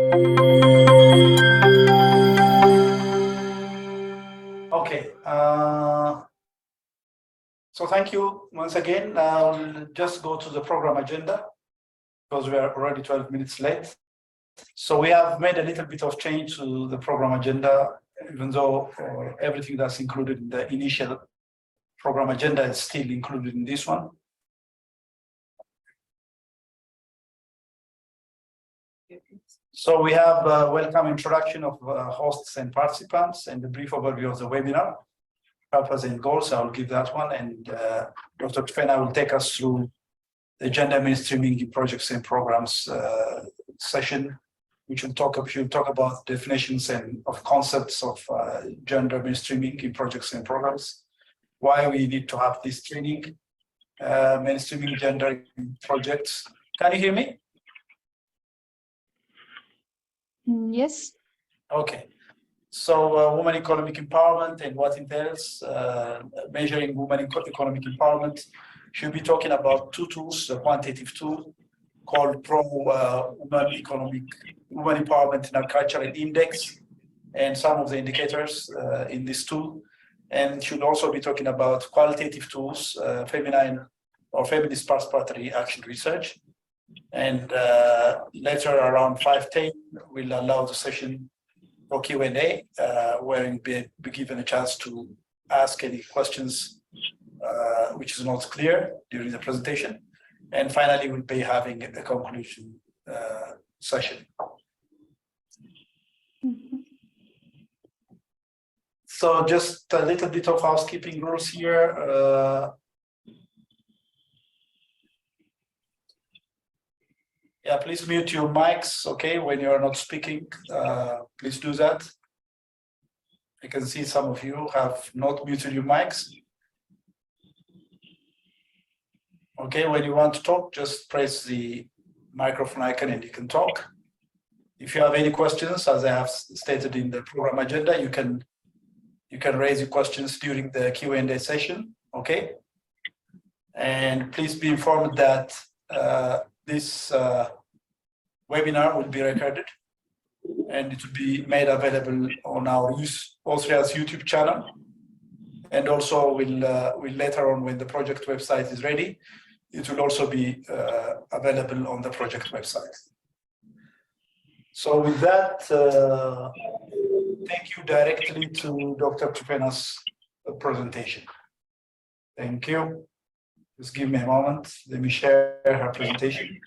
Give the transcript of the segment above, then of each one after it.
Okay. So thank you once again. I'll just go to the program agenda because we are already 12 minutes late. So we have made a little bit of change to the program agenda, even though everything that's included in the initial program agenda is still included in this one. So we have a welcome introduction of hosts and participants and a brief overview of the webinar, purpose and goals. I'll give that one, and Dr. Tufena will take us through the gender mainstreaming in projects and programs session, which will talk about definitions and of concepts of gender mainstreaming in projects and programs, why we need to have this training, mainstreaming gender in projects. Can you hear me? Yes. Okay. So women economic empowerment and what entails measuring women economic empowerment. Should be talking about two tools, a quantitative tool called Women Empowerment in Our Cultural Index, and some of the indicators in this tool. And should also be talking about qualitative tools, feminine or feminist participatory action research. And later around 5:10, we'll allow the session for Q&A, where you'll be given a chance to ask any questions which is not clear during the presentation. And finally, we'll be having a conclusion session. So just a little bit of housekeeping rules here. Yeah, please mute your mics, okay, when you're not speaking. Please do that. I can see some of you have not muted your mics. Okay, when you want to talk, just press the microphone icon and you can talk. If you have any questions, as I have stated in the program agenda, you can raise your questions during the Q&A session, okay? And please be informed that this webinar will be recorded and it will be made available on our Austria's YouTube channel. And also will later on, when the project website is ready, it will also be available on the project website. So with that, thank you directly to Dr. Tufena's presentation. Thank you. Just give me a moment. Let me share her presentation.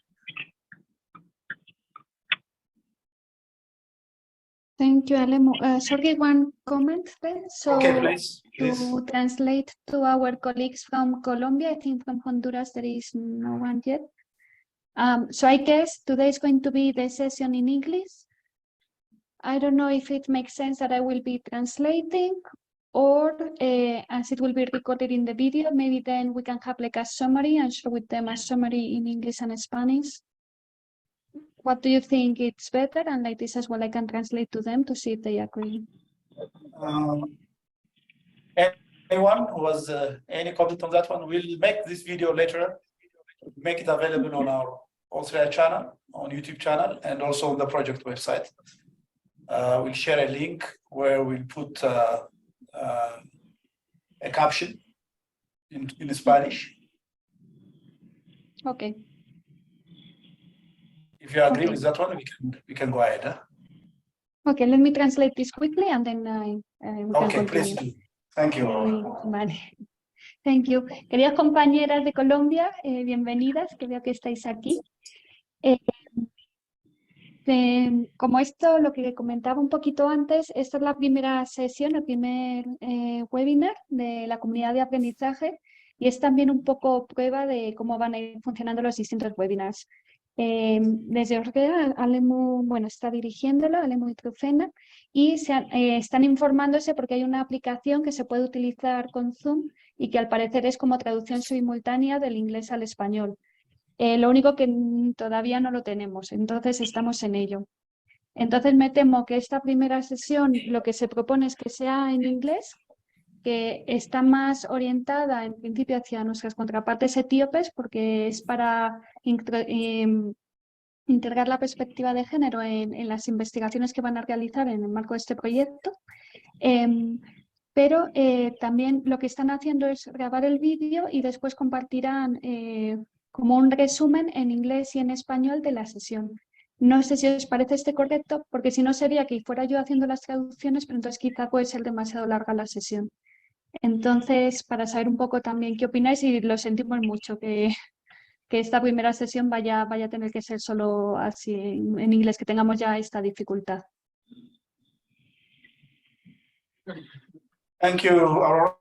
Thank you, Alemu. Sorry, one comment then. So okay, please. To translate to our colleagues from Colombia, I think from Honduras there is no one yet. So I guess today is going to be the session in English. I don't know if it makes sense that I will be translating, or as it will be recorded in the video, maybe then we can have like a summary and share with them a summary in English and Spanish. What do you think it's better? And like this as well, I can translate to them to see if they agree. Anyone who has any comment on that one? We'll make this video later, make it available on our Austria channel, on YouTube channel, and also on the project website. We'll share a link where we'll put a caption in Spanish. Okay. If you agree with that one, we can go ahead. Huh? Okay, let me translate this quickly and then we can continue. Please do. Thank you. Vale. Thank you. Queridas compañeras de Colombia, bienvenidas, que veo que estáis aquí. Como esto, lo que comentaba un poquito antes, esta es la primera sesión, el primer webinar de la comunidad de aprendizaje, y es también un poco prueba de cómo van a ir funcionando los distintos webinars. Desde Ortega, Alemu, bueno, está dirigiéndolo, Alemu y Trufena, y están informándose porque hay una aplicación que se puede utilizar con Zoom y que al parecer es como traducción simultánea del inglés al español. Lo único que todavía no lo tenemos, entonces estamos en ello. Entonces me temo que esta primera sesión lo que se propone es que sea en inglés, que está más orientada en principio hacia nuestras contrapartes etíopes, porque es para integrar la perspectiva de género en las investigaciones que van a realizar en el marco de este proyecto. Pero también lo que están haciendo es grabar el vídeo y después compartirán como un resumen en inglés y en español de la sesión. No sé si os parece este correcto, porque si no sería que fuera yo haciendo las traducciones, pero entonces quizá puede ser demasiado larga la sesión. Entonces, para saber un poco también qué opináis, y lo sentimos mucho que esta primera sesión vaya a tener que ser solo así en inglés, que tengamos ya esta dificultad. Thank you, Aurora.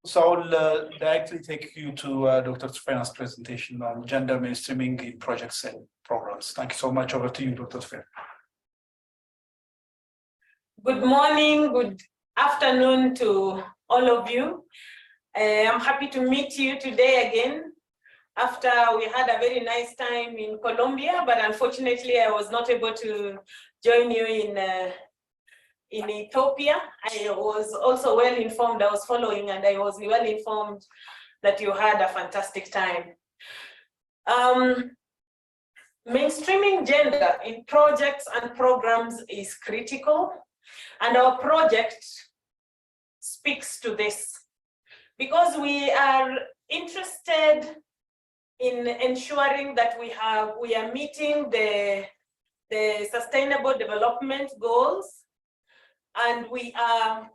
So I'll directly take you to Dr. Tsufena's presentation on gender mainstreaming in projects and programs. Thank you so much. Over to you, Dr. Tsufena. Good morning, good afternoon to all of you. I'm happy to meet you today again after we had a very nice time in Colombia, but unfortunately I was not able to join you in Ethiopia. I was also well informed, I was following, and I was well informed that you had a fantastic time. Mainstreaming gender in projects and programs is critical, and our project speaks to this because we are interested in ensuring that we are meeting the Sustainable Development Goals, and we are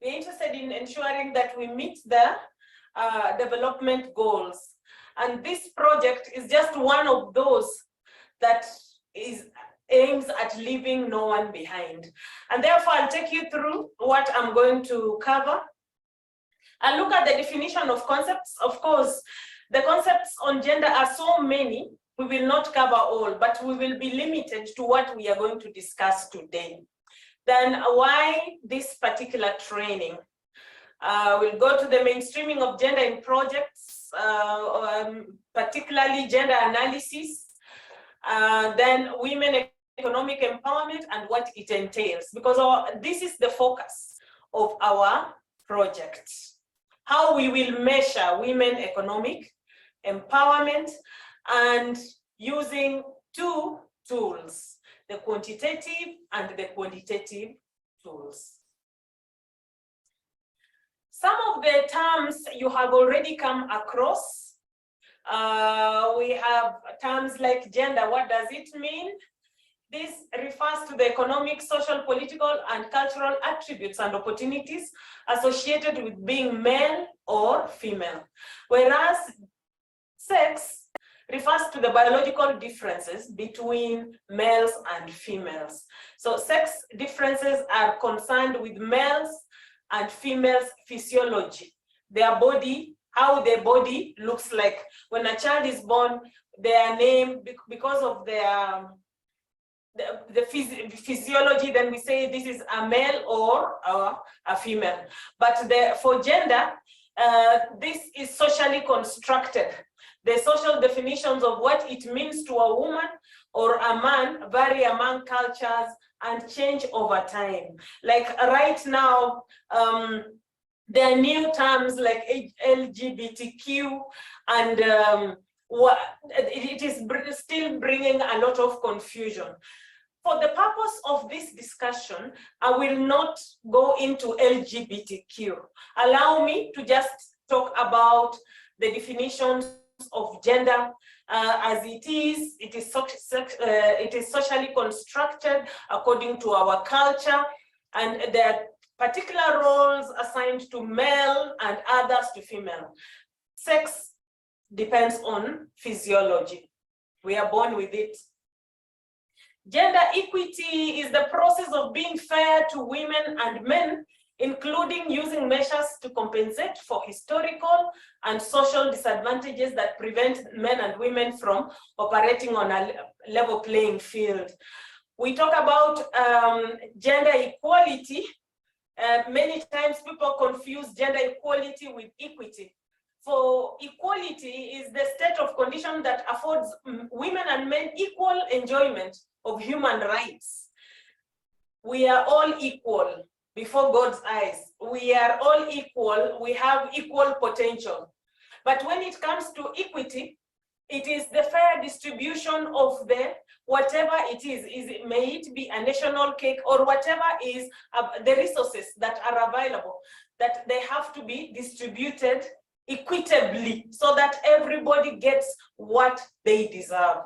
interested in ensuring that we meet the development goals. And this project is just one of those that aims at leaving no one behind. And therefore, I'll take you through what I'm going to cover. I'll look at the definition of concepts. Of course, the concepts on gender are so many, we will not cover all, but we will be limited to what we are going to discuss today. Then why this particular training? We'll go to the mainstreaming of gender in projects, particularly gender analysis, then women economic empowerment and what it entails, because this is the focus of our project. How we will measure women economic empowerment and using two tools, the quantitative and the qualitative tools. Some of the terms you have already come across. We have terms like gender. What does it mean? This refers to the economic, social, political, and cultural attributes and opportunities associated with being male or female. Whereas sex refers to the biological differences between males and females. So sex differences are concerned with males and females' physiology, their body, how their body looks like. When a child is born, their name, because of their the physiology, then we say this is a male or a female. But for gender, this is socially constructed. The social definitions of what it means to a woman or a man vary among cultures and change over time. Like right now, there are new terms like LGBTQ, and it is still bringing a lot of confusion. For the purpose of this discussion, I will not go into LGBTQ. Allow me to just talk about the definitions of gender as it is. It is socially constructed according to our culture, and there are particular roles assigned to male and others to female. Sex depends on physiology. We are born with it. Gender equity is the process of being fair to women and men, including using measures to compensate for historical and social disadvantages that prevent men and women from operating on a level playing field. We talk about gender equality. Many times people confuse gender equality with equity. For equality is the state of condition that affords women and men equal enjoyment of human rights. We are all equal before God's eyes. We are all equal. We have equal potential. But when it comes to equity, It is the fair distribution of the whatever it is may it be a national cake or whatever is the resources that are available, that they have to be distributed equitably so that everybody gets what they deserve.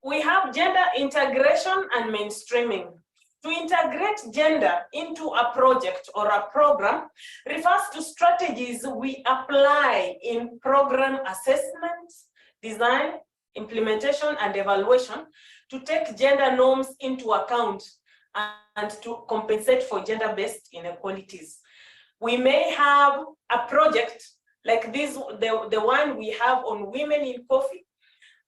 We have gender integration and mainstreaming. To integrate gender into a project or a program refers to strategies we apply in program assessment, design, implementation, and evaluation to take gender norms into account and to compensate for gender-based inequalities. We may have a project like this, the one we have on women in coffee.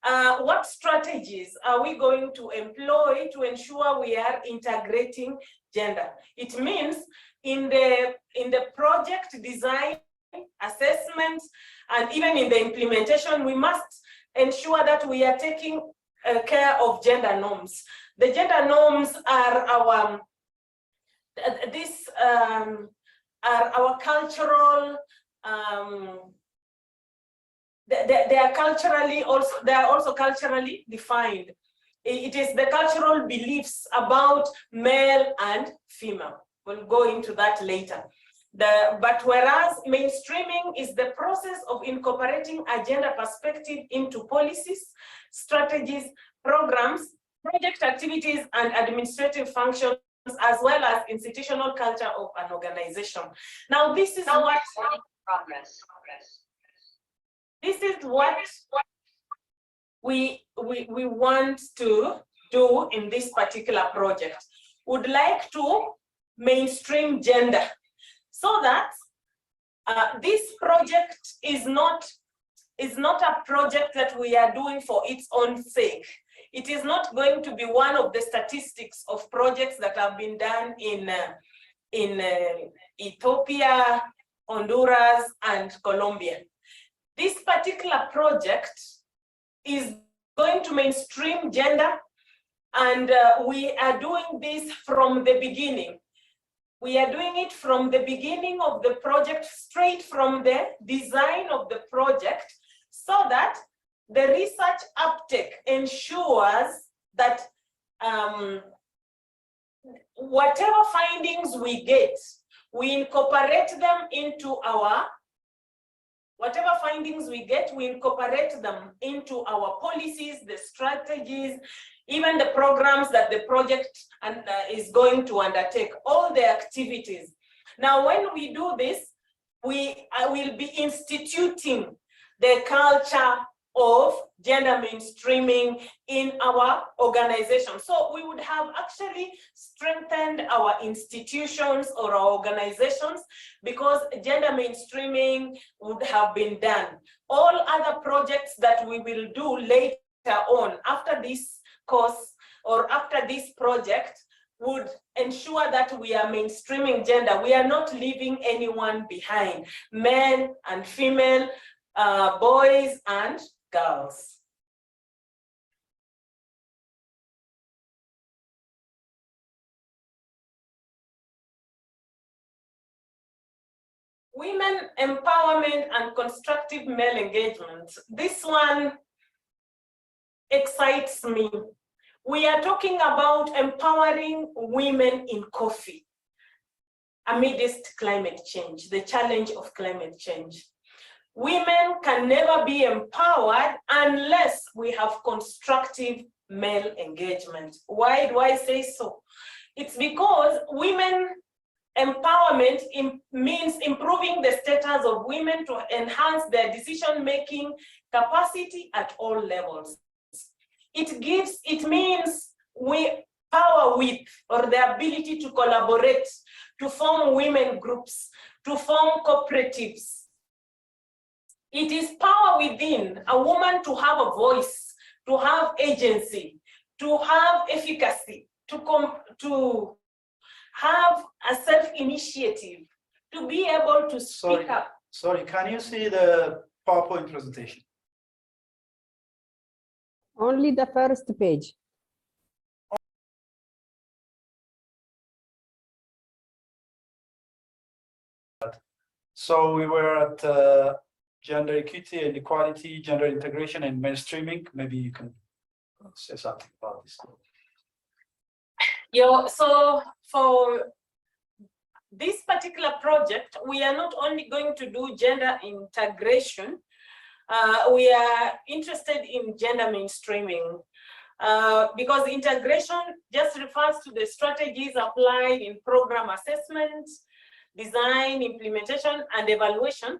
What strategies are we going to employ to ensure we are integrating gender? It means in the project design, assessment, and even in the implementation, we must ensure that we are taking care of gender norms. The gender norms are our cultural. They are also culturally defined. It is the cultural beliefs about male and female. We'll go into that later. But whereas mainstreaming is the process of incorporating a gender perspective into policies, strategies, programs, project activities, and administrative functions, as well as institutional culture of an organization. Now, this is what progress. This is what we want to do in this particular project. Would like to mainstream gender so that this project is not a project that we are doing for its own sake. It is not going to be one of the statistics of projects that have been done in Ethiopia, Honduras, and Colombia. This particular project is going to mainstream gender, and we are doing this from the beginning. We are doing it from the beginning of the project, straight from the design of the project, so that the research uptake ensures that whatever findings we get, we incorporate them into our policies, the strategies, even the programs that the project is going to undertake, all the activities. Now, when we do this, I will be instituting the culture of gender mainstreaming in our organization. So we would have actually strengthened our institutions or our organizations because gender mainstreaming would have been done. All other projects that we will do later on after this course or after this project would ensure that we are mainstreaming gender. We are not leaving anyone behind, men and female, boys and girls. Women empowerment and constructive male engagement. This one excites me. We are talking about empowering women in coffee amidst climate change, the challenge of climate change. Women can never be empowered unless we have constructive male engagement. Why do I say so? It's because women empowerment means improving the status of women to enhance their decision-making capacity at all levels. It means power with, or the ability to collaborate, to form women groups, to form cooperatives. It is power within a woman to have a voice, to have agency, to have efficacy, to have a self-initiative, to be able to speak up. Sorry, can you see the PowerPoint presentation? Only the first page. So we were at gender equity and equality, gender integration and mainstreaming. Maybe you can say something about this. Yeah, so for this particular project, we are not only going to do gender integration, we are interested in gender mainstreaming. Because integration just refers to the strategies applied in program assessment, design, implementation, and evaluation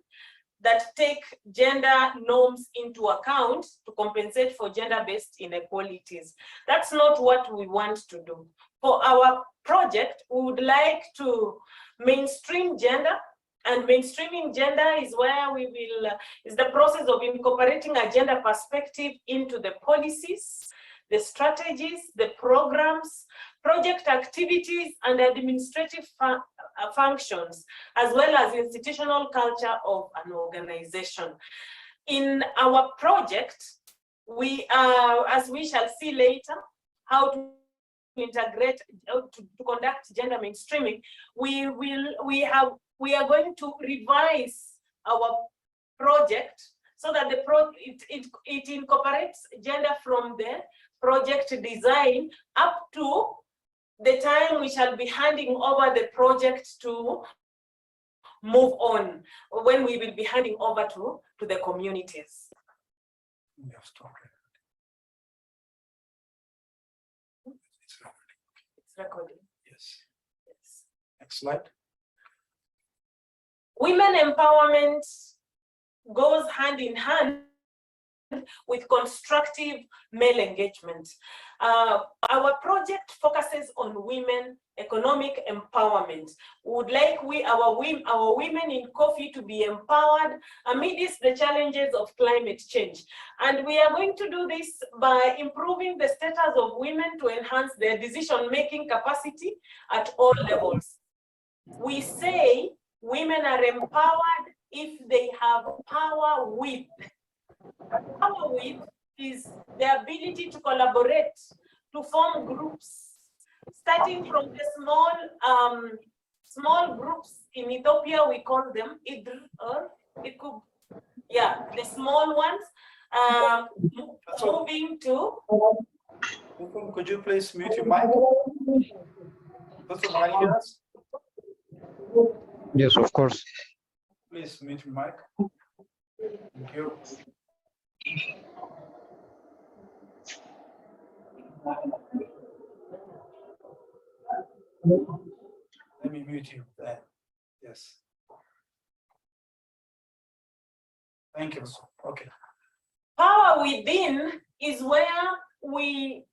that take gender norms into account to compensate for gender-based inequalities. That's not what we want to do. For our project, we would like to mainstream gender, and mainstreaming gender is where we will, is the process of incorporating a gender perspective into the policies, the strategies, the programs, project activities, and administrative functions, as well as institutional culture of an organization. In our project, we are, as we shall see later, how to integrate, to conduct gender mainstreaming, we are going to revise our project so that it incorporates gender from the project design up to the time we shall be handing over the project to move on, when we will be handing over to the communities. Yes, It's recording. yes. Next slide. Women empowerment goes hand in hand with constructive male engagement. Our project focuses on women economic empowerment. We would like our women in coffee to be empowered amidst the challenges of climate change. And we are going to do this by improving the status of women to enhance their decision-making capacity at all levels. We say women are empowered if they have power with. Power with is the ability to collaborate, to form groups, starting from the small groups. In Ethiopia, we call them Idr or Ikub. Yeah, the small ones, moving to. Could you please mute your mic? Yes, of course. Please mute your mic. Thank you. Let me mute you there. Yes. Thank you. Okay. Power within is where we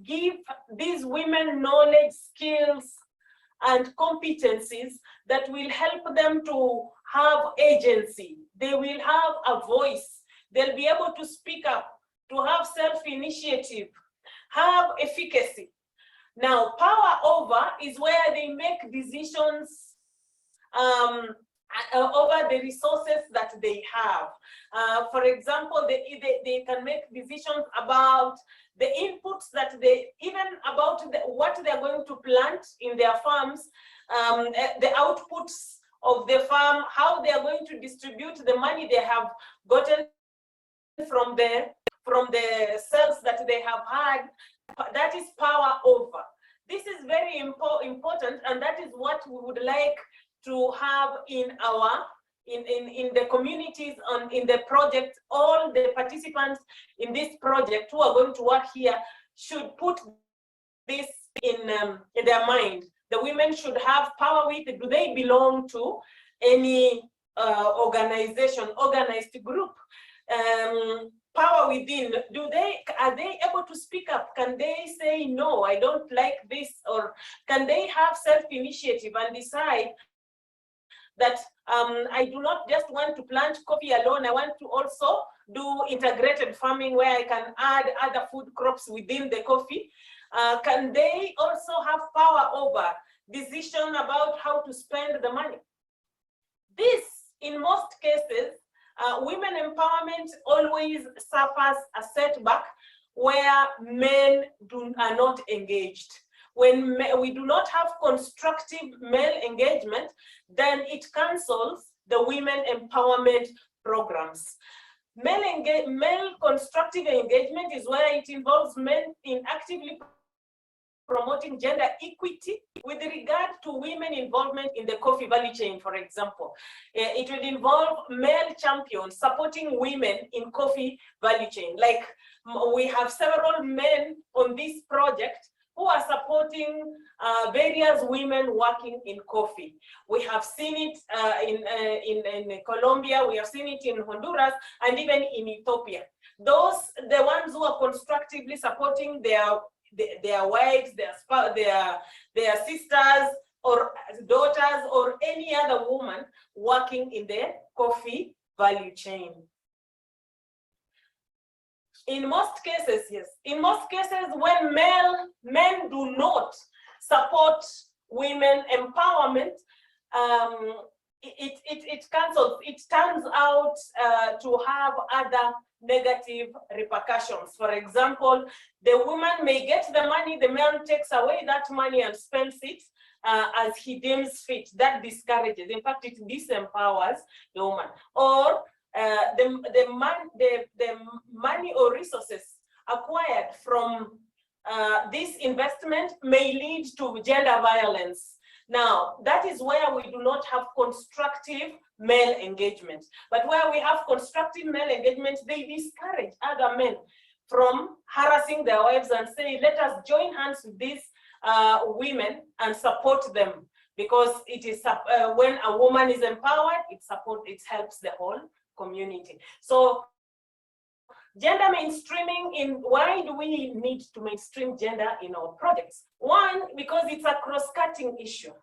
give these women knowledge, skills, and competencies that will help them to have agency. They will have a voice. They'll be able to speak up, to have self-initiative, have efficacy. Now, power over is where they make decisions over the resources that they have. For example, they can make decisions about the inputs that even about what they're going to plant in their farms, the outputs of the farm, how they are going to distribute the money they have gotten from the sales that they have had. That is power over. This is very important, and that is what we would like to have in the communities and in the project. All the participants in this project who are going to work here should put this in their mind. The women should have power with. Do they belong to any organization, organized group? Power within, are they able to speak up? Can they say, no, I don't like this? Or can they have self-initiative and decide that I do not just want to plant coffee alone, I want to also do integrated farming where I can add other food crops within the coffee? Can they also have power over decision about how to spend the money? This, in most cases, women empowerment always suffers a setback where men are not engaged. When we do not have constructive male engagement, then it cancels the women empowerment programs. Male constructive engagement is where it involves men in actively promoting gender equity with regard to women involvement in the coffee value chain, for example. It will involve male champions supporting women in coffee value chain. Like we have several men on this project who are supporting various women working in coffee. We have seen it in Colombia, we have seen it in Honduras, and even in Ethiopia. Those, the ones who are constructively supporting their wives, their sisters, or daughters, or any other woman working in the coffee value chain. In most cases, yes. In most cases, when men do not support women empowerment, it cancels. It turns out to have other negative repercussions. For example, the woman may get the money, the man takes away that money and spends it as he deems fit. That discourages. In fact, it disempowers the woman. Or the money or resources acquired from this investment may lead to gender violence. Now, that is where we do not have constructive male engagement. But where we have constructive male engagement, they discourage other men from harassing their wives and say, let us join hands with these women and support them. Because it is when a woman is empowered, it helps the whole community. So gender mainstreaming, why do we need to mainstream gender in our projects? One, because it's a cross-cutting issue.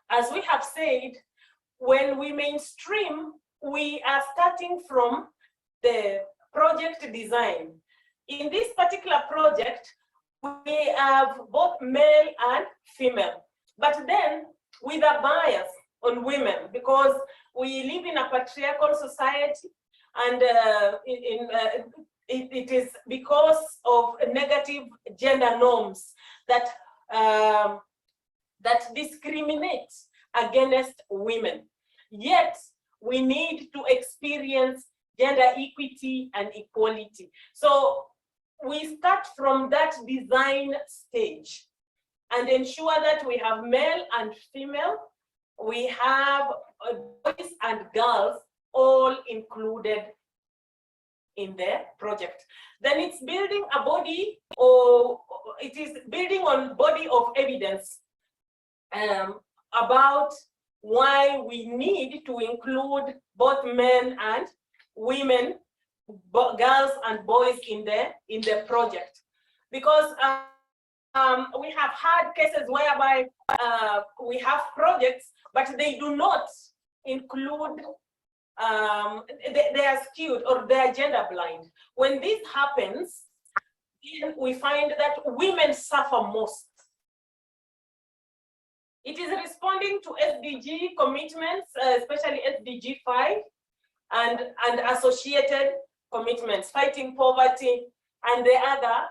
As we have said, when we mainstream, we are starting from the project design. In this particular project, we have both male and female, but then with a bias on women, because we live in a patriarchal society, and it is because of negative gender norms that discriminate against women. Yet we need to experience gender equity and equality. So we start from that design stage and ensure that we have male and female, we have boys and girls all included in the project. Then it's building a body, or it is building on body of evidence about why we need to include both men and women, girls and boys in the project. Because we have had cases whereby we have projects, but they do not include, they are skewed or they are gender blind. When this happens, we find that women suffer most. It is responding to SDG commitments, especially SDG 5 and associated commitments, fighting poverty, and the other,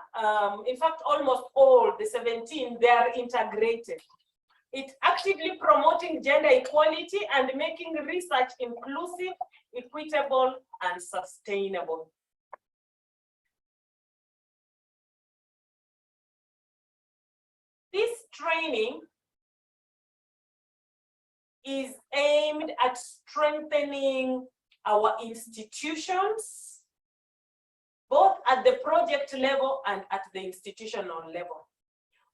in fact, almost all the 17, they are integrated. It's actively promoting gender equality and making research inclusive, equitable, and sustainable. This training is aimed at strengthening our institutions, both at the project level and at the institutional level.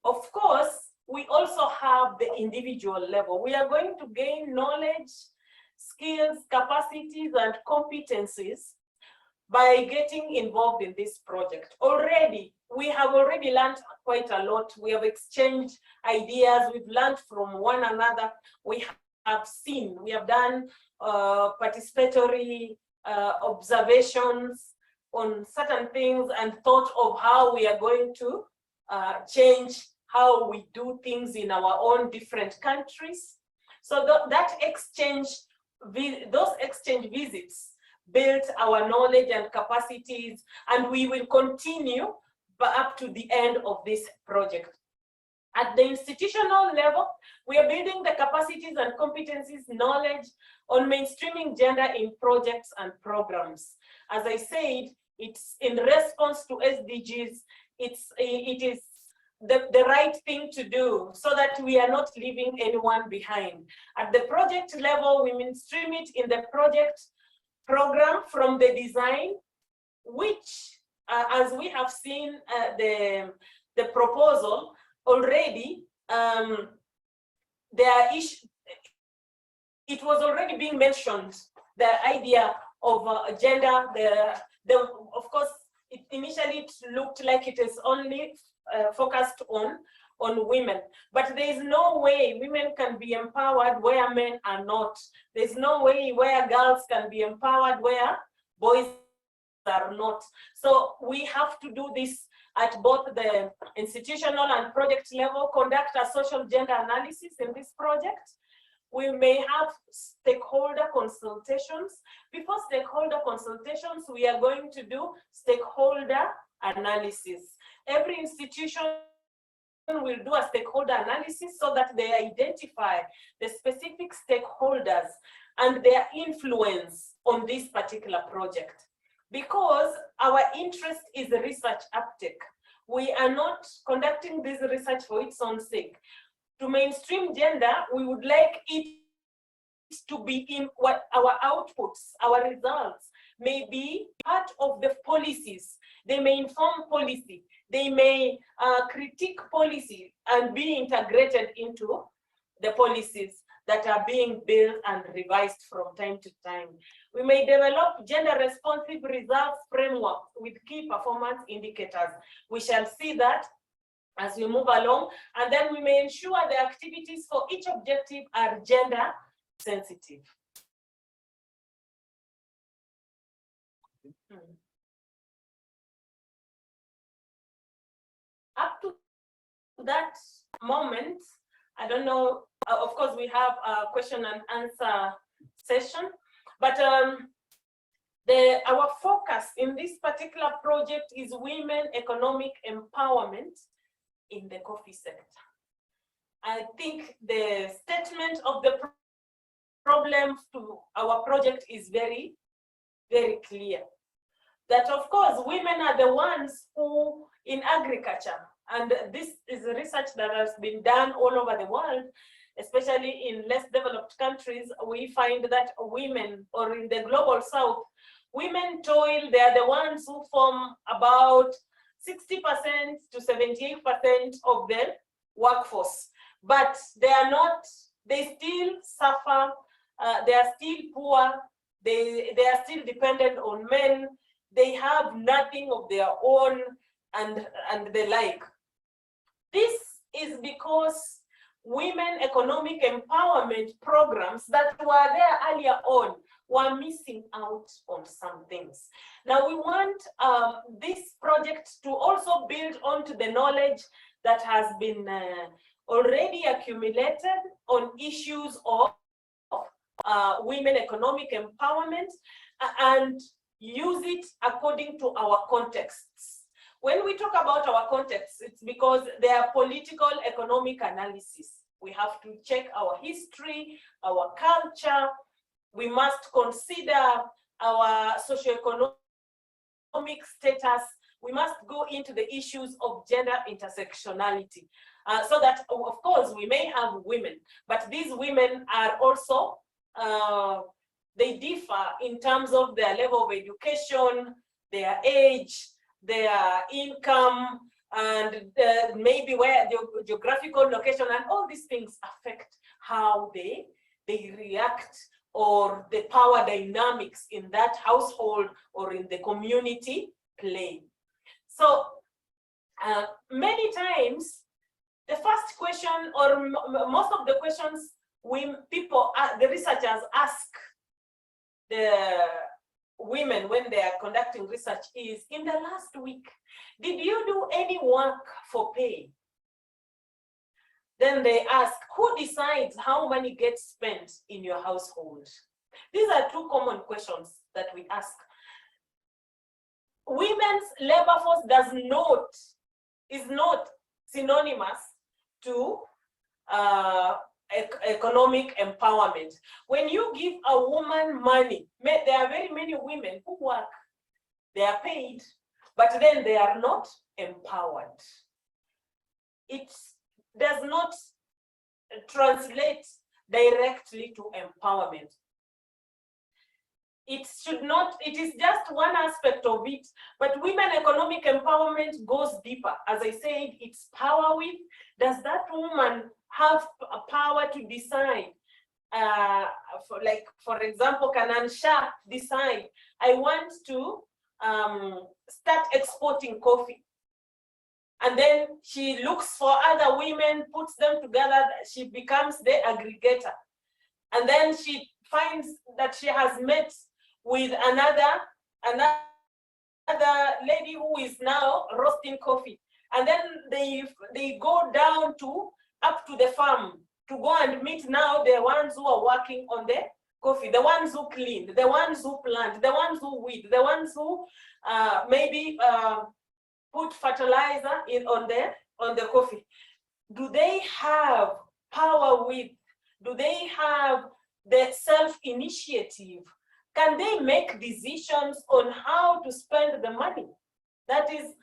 Of course, we also have the individual level. We are going to gain knowledge, skills, capacities, and competencies by getting involved in this project. We have already learned quite a lot. We have exchanged ideas. We've learned from one another. We have seen, we have done participatory observations on certain things and thought of how we are going to change how we do things in our own different countries. So those exchange visits built our knowledge and capacities, and we will continue up to the end of this project. At the institutional level, we are building the capacities and competencies, knowledge on mainstreaming gender in projects and programs. As I said, it's in response to SDGs. It is the right thing to do so that we are not leaving anyone behind. At the project level, we mainstream it in the project program from the design, which, as we have seen the proposal already, it was already being mentioned, the idea of gender. Of course, initially it looked like it is only focused on women, but there is no way women can be empowered where men are not. There's no way where girls can be empowered where boys are not. So we have to do this at both the institutional and project level, conduct a social gender analysis in this project. We may have stakeholder consultations. Before stakeholder consultations, we are going to do stakeholder analysis. Every institution will do a stakeholder analysis so that they identify the specific stakeholders and their influence on this particular project. Because our interest is the research uptake. We are not conducting this research for its own sake. To mainstream gender, we would like it to be in what our outputs, our results may be part of the policies. They may inform policy. They may critique policy and be integrated into the policies that are being built and revised from time to time. We may develop gender responsive results frameworks with key performance indicators. We shall see that as we move along, and then we may ensure the activities for each objective are gender sensitive. Up to that moment, I don't know, of course we have a question and answer session, but our focus in this particular project is women economic empowerment in the coffee sector. I think the statement of the problem to our project is very, very clear. That of course, women are the ones who in agriculture, and this is a research that has been done all over the world, especially in less developed countries, we find that women, or in the global south, women toil, they are the ones who form about 60% to 78% of the workforce. But they are not, they still suffer, they are still poor, they are still dependent on men, they have nothing of their own, and the like. This is because women economic empowerment programs that were there earlier on were missing out on some things. Now we want this project to also build onto the knowledge that has been already accumulated on issues of women economic empowerment and use it according to our contexts. When we talk about our context, it's because there are political economic analysis. We have to check our history, our culture. We must consider our socioeconomic status. We must go into the issues of gender intersectionality. So that, of course, we may have women, but these women are also, they differ in terms of their level of education, their age, their income, and maybe where the geographical location, and all these things affect how they react, or the power dynamics in that household or in the community play. So many times, the first question, or most of the questions the researchers ask the women when they are conducting research is, in the last week, did you do any work for pay? Then they ask, who decides how money gets spent in your household? These are two common questions that we ask. Women's labor force is not synonymous to economic empowerment. When you give a woman money, there are very many women who work, they are paid, but then they are not empowered. It does not translate directly to empowerment. It should not, it is just one aspect of it, but women economic empowerment goes deeper. As I said, it's power with, does that woman have a power to decide? For example, can Ansha decide, I want to start exporting coffee? And then she looks for other women, puts them together, she becomes the aggregator. And then she finds that she has met with another lady who is now roasting coffee. And then they go down to up to the farm to go and meet now the ones who are working on the coffee, the ones who clean, the ones who plant, the ones who weed, the ones who maybe put fertilizer on the coffee. Do they have power with? Do they have the self-initiative? Can they make decisions on how to spend the money? That is,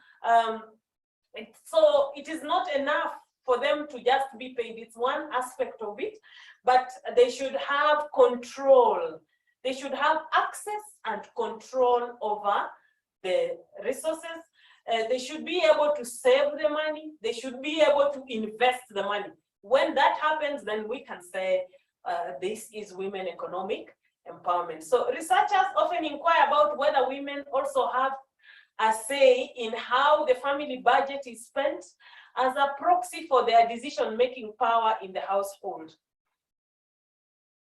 so it is not enough for them to just be paid. It's one aspect of it, but they should have control. They should have access and control over the resources. They should be able to save the money. They should be able to invest the money. When that happens, then we can say this is women economic empowerment. So researchers often inquire about whether women also have a say in how the family budget is spent as a proxy for their decision-making power in the household.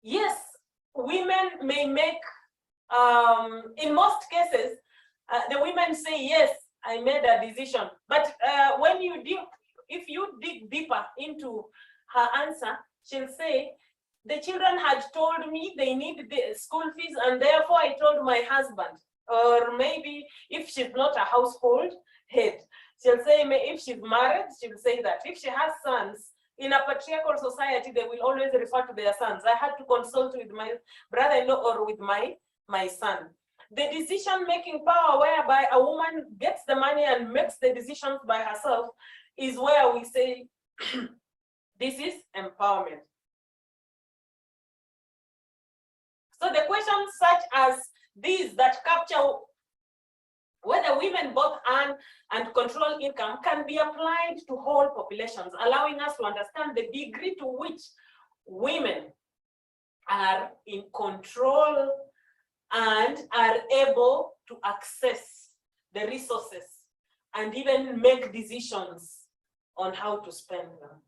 Yes, women may make, in most cases, the women say, yes, I made a decision. But when you if you dig deeper into her answer, she'll say, the children had told me they need the school fees, and therefore I told my husband. Or maybe if she's not a household head, she'll say, if she's married, she'll say that. If she has sons, in a patriarchal society, they will always refer to their sons. I had to consult with my brother-in-law or with my son. The decision-making power whereby a woman gets the money and makes the decisions by herself is where we say this is empowerment. So the questions such as these that capture whether women both earn and control income can be applied to whole populations, allowing us to understand the degree to which women are in control and are able to access the resources and even make decisions on how to spend them.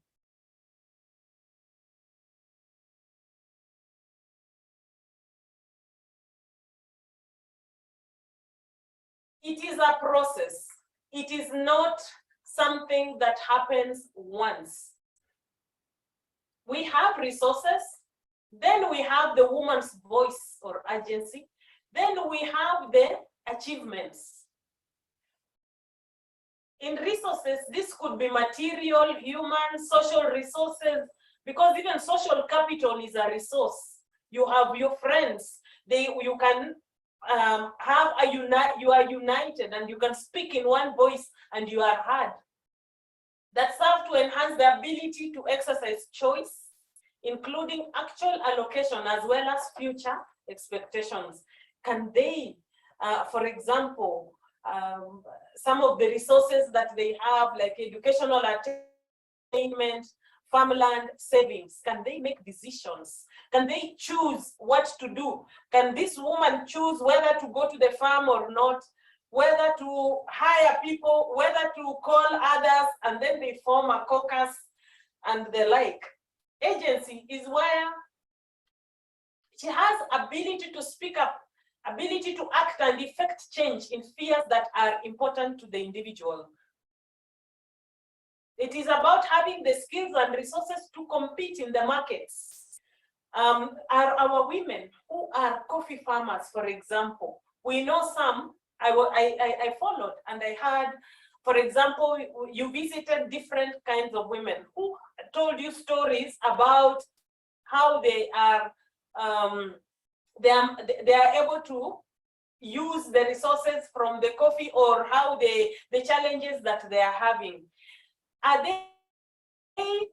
It is a process. It is not something that happens once. We have resources, then we have the woman's voice or agency, then we have the achievements. In resources, this could be material, human, social resources, because even social capital is a resource. You have your friends, you can you are united and you can speak in one voice and you are heard. That serve to enhance the ability to exercise choice, including actual allocation as well as future expectations. Can they, for example, some of the resources that they have, like educational attainment, farmland, savings, can they make decisions? Can they choose what to do? Can this woman choose whether to go to the farm or not, whether to hire people, whether to call others, and then they form a caucus and the like? Agency is where she has ability to speak up, ability to act and effect change in spheres that are important to the individual. It is about having the skills and resources to compete in the markets. Are our women who are coffee farmers, for example, we know some, I followed and I had For example, you visited different kinds of women who told you stories about how they are able to use the resources from the coffee, or how the challenges that they are having. Are they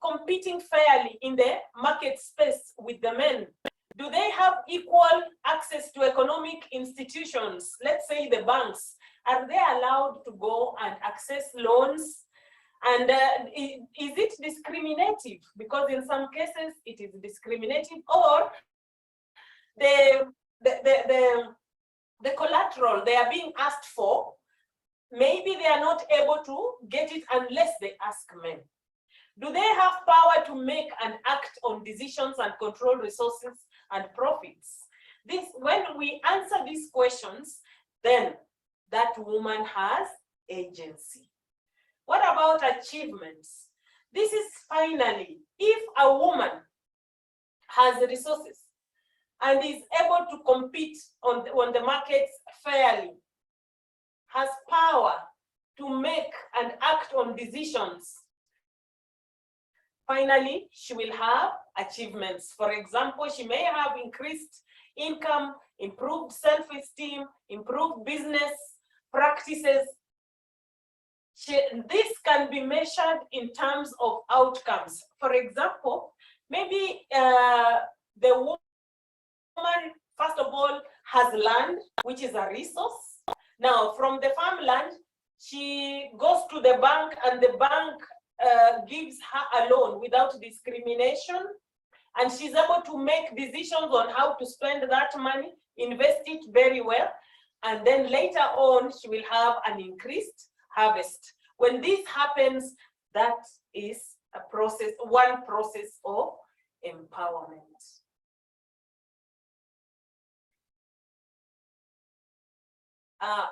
competing fairly in the market space with the men? Do they have equal access to economic institutions? Let's say the banks. Are they allowed to go and access loans? And is it discriminative? Because in some cases it is discriminative, or the collateral they are being asked for, maybe they are not able to get it unless they ask men. Do they have power to make and act on decisions and control resources and profits? When we answer these questions, then that woman has agency. What about achievements? This is finally, if a woman has the resources and is able to compete on the markets fairly, has power to make and act on decisions, finally, she will have achievements. For example, she may have increased income, improved self-esteem, improved business practices. This can be measured in terms of outcomes. For example, maybe the woman, first of all, has land, which is a resource. Now, from the farmland, she goes to the bank, and the bank gives her a loan without discrimination, and she's able to make decisions on how to spend that money, invest it very well, and then later on she will have an increased harvest. When this happens, that is a process, one process of empowerment.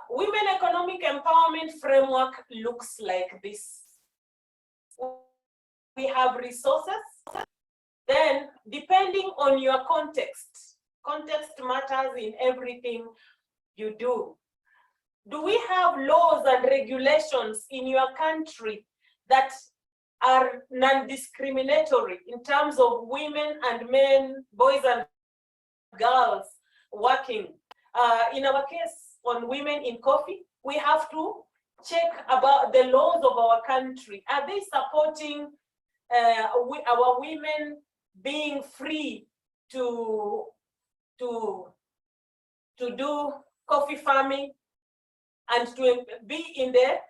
Women economic empowerment framework looks like this. We have resources. Then, depending on your context matters in everything you do. Do we have laws and regulations in your country that are non-discriminatory in terms of women and men, boys and girls working? In our case, on women in coffee, we have to check about the laws of our country. Are they supporting our women being free to do coffee farming and to be in the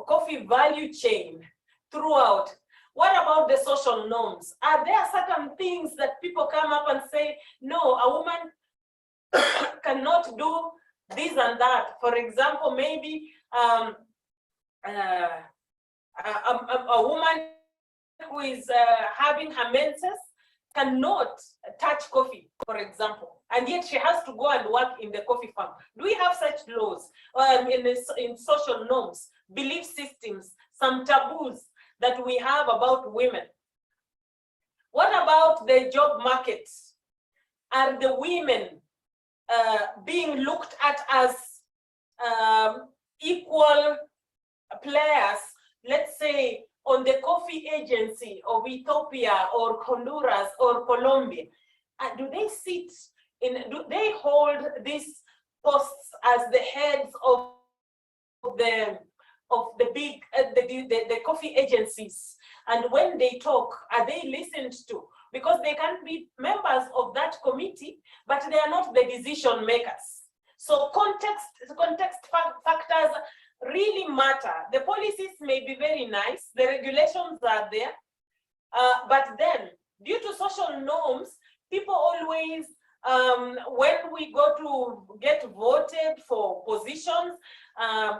coffee value chain throughout? What about the social norms? Are there certain things that people come up and say, no, a woman cannot do this and that? For example, maybe a woman who is having her menses cannot touch coffee, for example, and yet she has to go and work in the coffee farm. Do we have such laws in social norms, belief systems, some taboos that we have about women? What about the job market? Are the women being looked at as equal players, let's say, on the coffee agency of Ethiopia or Honduras or Colombia? Do they sit in, do they hold these posts as the heads of the big the coffee agencies? And when they talk, are they listened to? Because they can be members of that committee, but they are not the decision makers. So context factors really matter. The policies may be very nice, the regulations are there, but then due to social norms, people always, when we go to get voted for positions,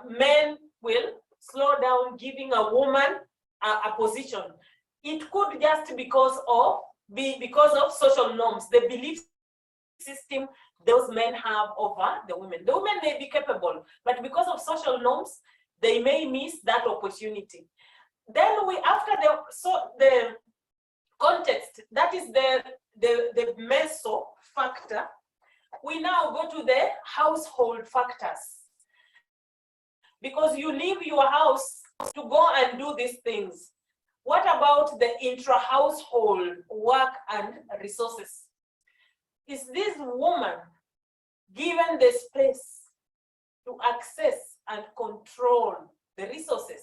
men will slow down giving a woman a position. It could just be because of social norms, the belief system those men have over the women. The women may be capable, but because of social norms, they may miss that opportunity. Then after the context, that is the meso factor, we now go to the household factors. Because you leave your house to go and do these things. What about the intra-household work and resources? Is this woman given the space to access and control the resources?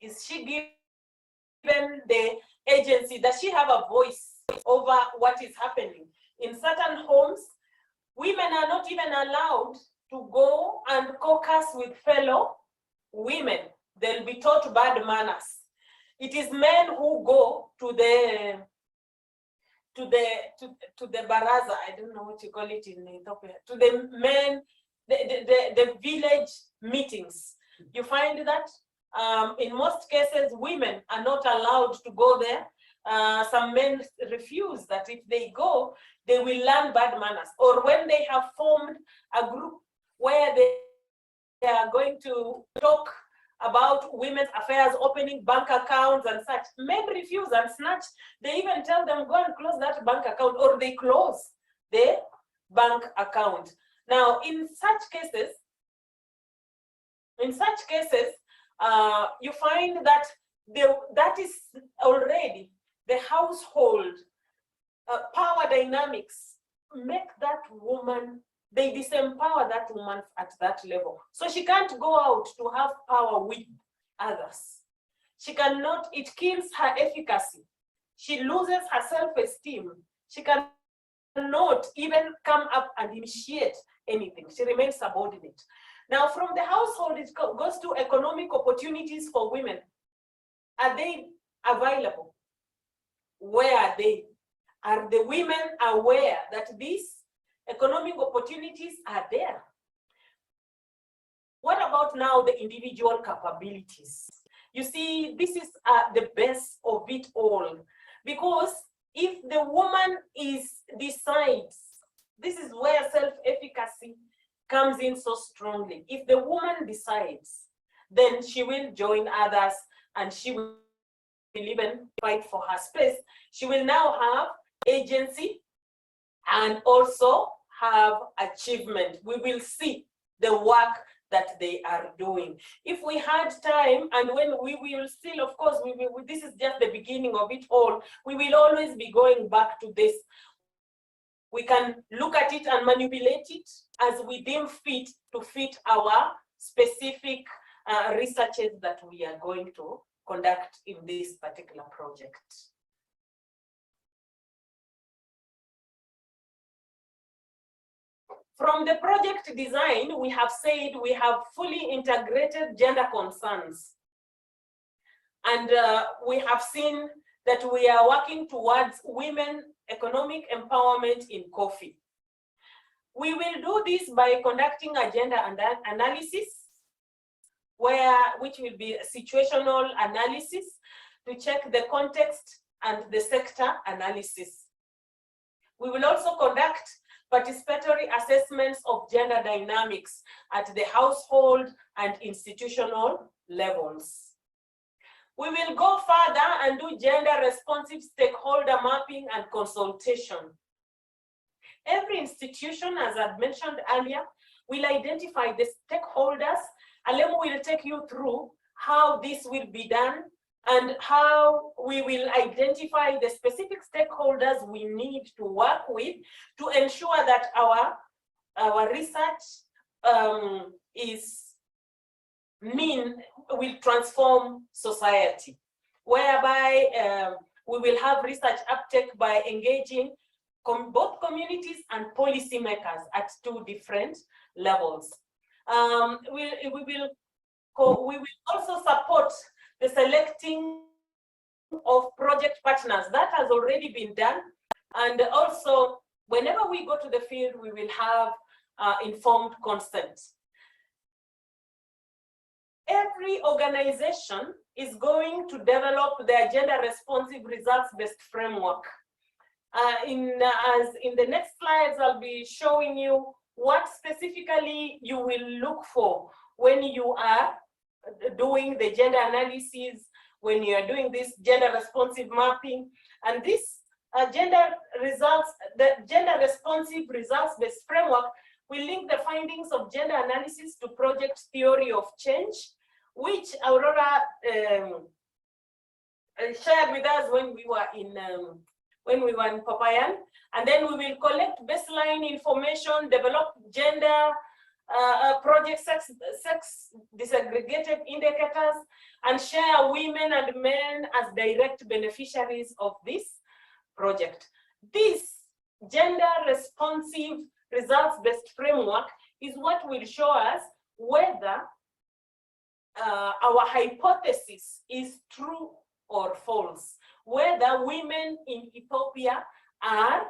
Is she given the agency? Does she have a voice over what is happening? In certain homes, women are not even allowed to go and caucus with fellow women. They'll be taught bad manners. It is men who go to the baraza, I don't know what you call it in Ethiopia, to the men, the village meetings. You find that in most cases, women are not allowed to go there. Some men refuse that if they go, they will learn bad manners. Or when they have formed a group where they are going to talk about women's affairs, opening bank accounts and such, men refuse and snatch. They even tell them, go and close that bank account, or they close the bank account. Now, in such cases, you find that that is already the household power dynamics make that woman, they disempower that woman at that level. So she can't go out to have power with others. She cannot, it kills her efficacy. She loses her self-esteem. She cannot even come up and initiate anything. She remains subordinate. Now, from the household, it goes to economic opportunities for women. Are they available? Where are they? Are the women aware that these economic opportunities are there? What about now the individual capabilities? You see, this is the best of it all, because if the woman decides, this is where self-efficacy comes in so strongly. If the woman decides, then she will join others and she will even fight for her space. She will now have agency and also have achievement. We will see the work that they are doing. If we had time, and when we will still, of course, this is just the beginning of it all, we will always be going back to this. We can look at it and manipulate it as we deem fit to fit our specific researches that we are going to conduct in this particular project. From the project design, we have said we have fully integrated gender concerns. And we have seen that we are working towards women economic empowerment in coffee. We will do this by conducting a gender analysis, which will be a situational analysis to check the context and the sector analysis. We will also conduct participatory assessments of gender dynamics at the household and institutional levels. We will go further and do gender responsive stakeholder mapping and consultation. Every institution, as I've mentioned earlier, will identify the stakeholders. Alemu will take you through how this will be done and how we will identify the specific stakeholders we need to work with to ensure that our research will transform society, whereby we will have research uptake by engaging both communities and policymakers at two different levels. We will also support the selecting of project partners. That has already been done. And also, whenever we go to the field, we will have informed consent. Every organization is going to develop their gender responsive results-based framework. In the next slides, I'll be showing you what specifically you will look for when you are doing the gender analysis, when you are doing this gender responsive mapping. And this the gender responsive results-based framework will link the findings of gender analysis to project theory of change, which Aurora shared with us when we were in Papayan, and then we will collect baseline information, develop gender project sex disaggregated indicators, and share women and men as direct beneficiaries of this project. This gender responsive results-based framework is what will show us whether our hypothesis is true or false, whether women in Ethiopia are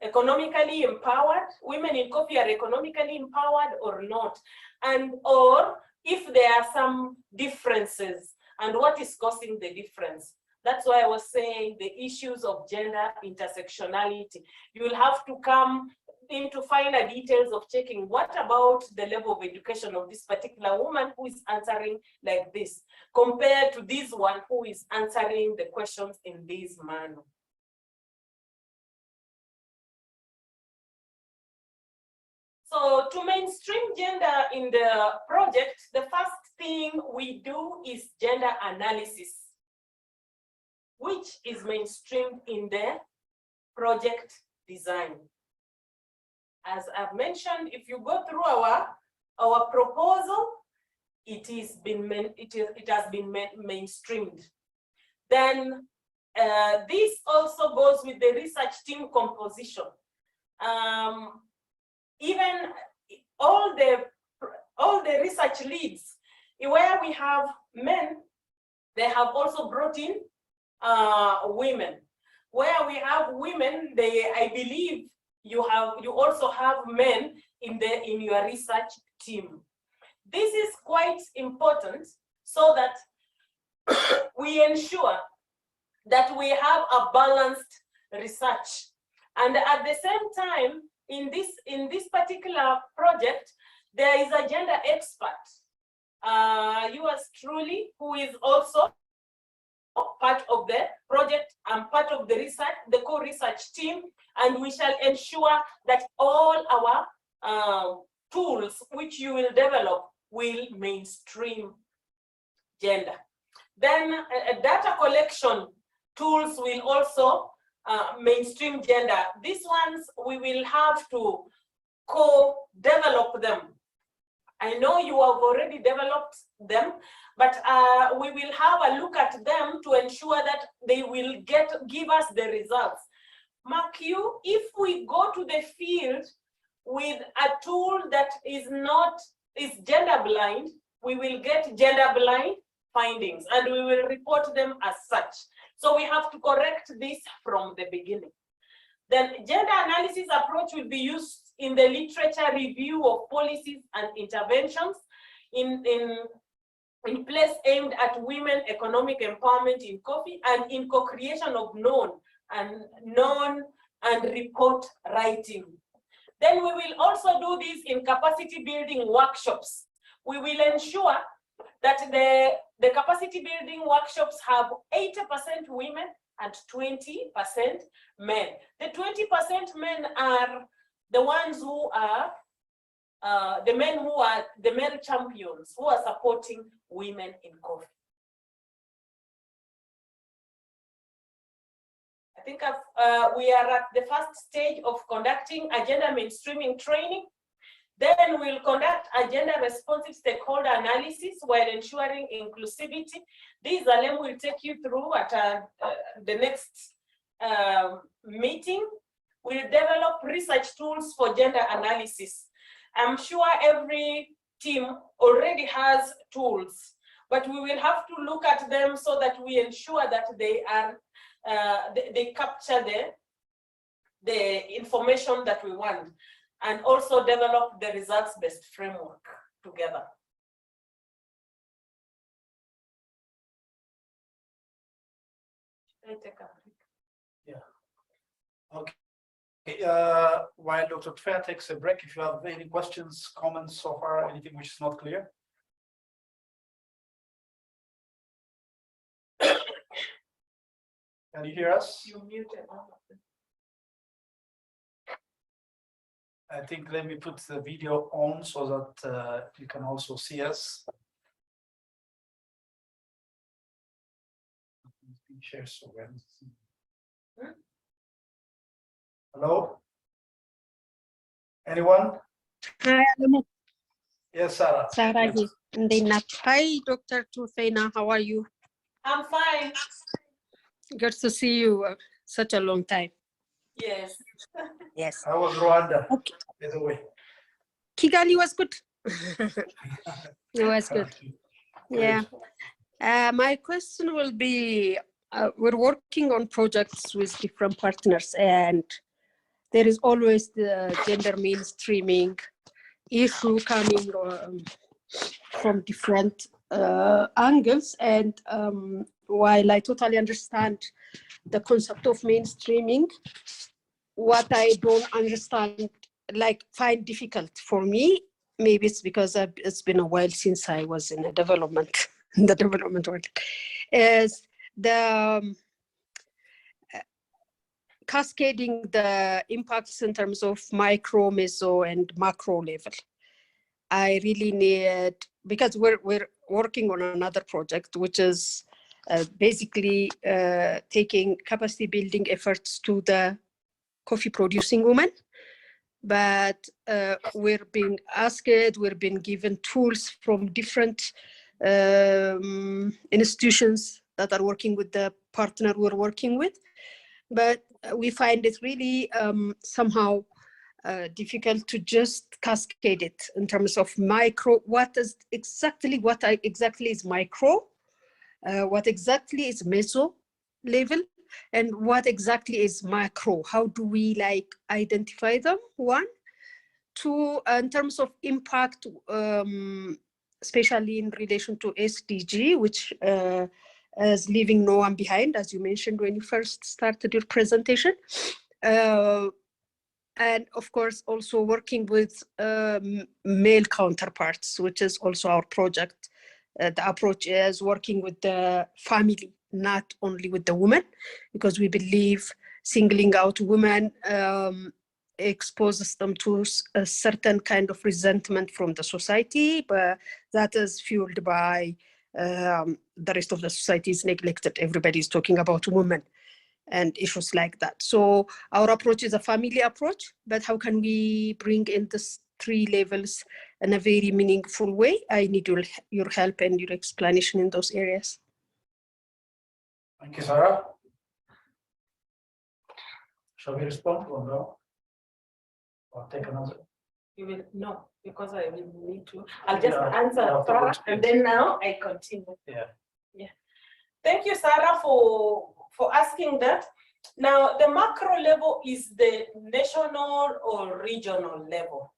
economically empowered, women in coffee are economically empowered or not, and or if there are some differences and what is causing the difference. That's why I was saying the issues of gender intersectionality. You will have to come into finer details of checking what about the level of education of this particular woman who is answering like this, compared to this one who is answering the questions in this manner. So to mainstream gender in the project, the first thing we do is gender analysis, which is mainstreamed in the project design. As I've mentioned, if you go through our proposal, it has been mainstreamed. Then this also goes with the research team composition. Even all the research leads, where we have men, they have also brought in women. Where we have women, I believe you also have men in your research team. This is quite important so that we ensure that we have a balanced research. And at the same time, in this particular project, there is a gender expert, yours truly, who is also part of the project and part of the research, the co-research team, and we shall ensure that all our tools which you will develop will mainstream gender. Then data collection tools will also mainstream gender. These ones we will have to co-develop them. I know you have already developed them, but we will have a look at them to ensure that they will give us the results. Mark you, if we go to the field with a tool that is gender blind, we will get gender blind findings and we will report them as such. So we have to correct this from the beginning. Then gender analysis approach will be used in the literature review of policies and interventions in place aimed at women economic empowerment in coffee and in co-creation of known and report writing. Then we will also do this in capacity building workshops. We will ensure that the capacity building workshops have 80% women and 20% men. The 20% men are the ones who are the male champions who are supporting women in coffee. I think we are at the first stage of conducting a gender mainstreaming training. Then we'll conduct a gender responsive stakeholder analysis while ensuring inclusivity. This Alem will take you through at the next meeting. We'll develop research tools for gender analysis. I'm sure every team already has tools, but we will have to look at them so that we ensure that they capture the information that we want, and also develop the results-based framework together. Should I take a break? Yeah. Okay. While Dr. Tver takes a break, if you have any questions, comments so far, anything which is not clear. Can you hear us? You muted all of them. I think let me put the video on so that you can also see us. share so well. Hello? Anyone? Hi, Yes, Sarah. Sarah here. Hi, Dr. Tufena. How are you? I'm fine. Good to see you. Such a long time. Yes. Yes. How was Rwanda, Okay. by the way? Kigali was good. It was good. Yeah. My question will be, we're working on projects with different partners, and there is always the gender mainstreaming issue coming from different angles. And while I totally understand the concept of mainstreaming, what I don't understand, like find difficult for me, maybe it's because it's been a while since I was in a development, in the development world, is the cascading the impacts in terms of micro, meso, and macro level. I really need, because we're working on another project, which is basically taking capacity building efforts to the coffee producing women. But we're being asked, we're being given tools from different institutions that are working with the partner we're working with. But we find it really somehow difficult to just cascade it in terms of micro. What exactly is micro? What exactly is meso level? And what exactly is macro? How do we like identify them? One. Two, in terms of impact, especially in relation to SDG, which is leaving no one behind, as you mentioned when you first started your presentation. And of course, also working with male counterparts, which is also our project. The approach is working with the family, not only with the women, because we believe singling out women exposes them to a certain kind of resentment from the society, but that is fueled by the rest of the society is neglected. Everybody is talking about women and issues like that. So our approach is a family approach, but how can we bring in these three levels in a very meaningful way? I need your help and your explanation in those areas. Thank you, Sarah. Shall we respond or no? Or take another? You will no, because I will need to. I'll just Yeah, answer yeah, Sarah, and then now I continue. Yeah. Yeah. Thank you, Sarah, for asking that. Now, the macro level is the national or regional level.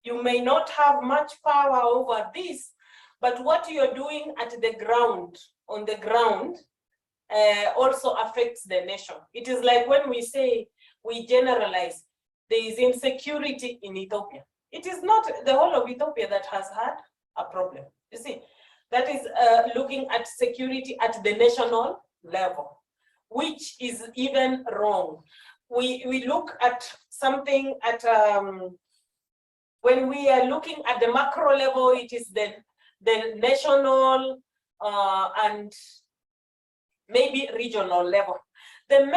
You may not have much power over this, but what you're doing at the ground, on the ground, also affects the nation. It is like when we say, we generalize, there is insecurity in Ethiopia. It is not the whole of Ethiopia that has had a problem. You see, that is looking at security at the national level, which is even wrong. We look at something at, when we are looking at the macro level, it is the national and maybe regional level. The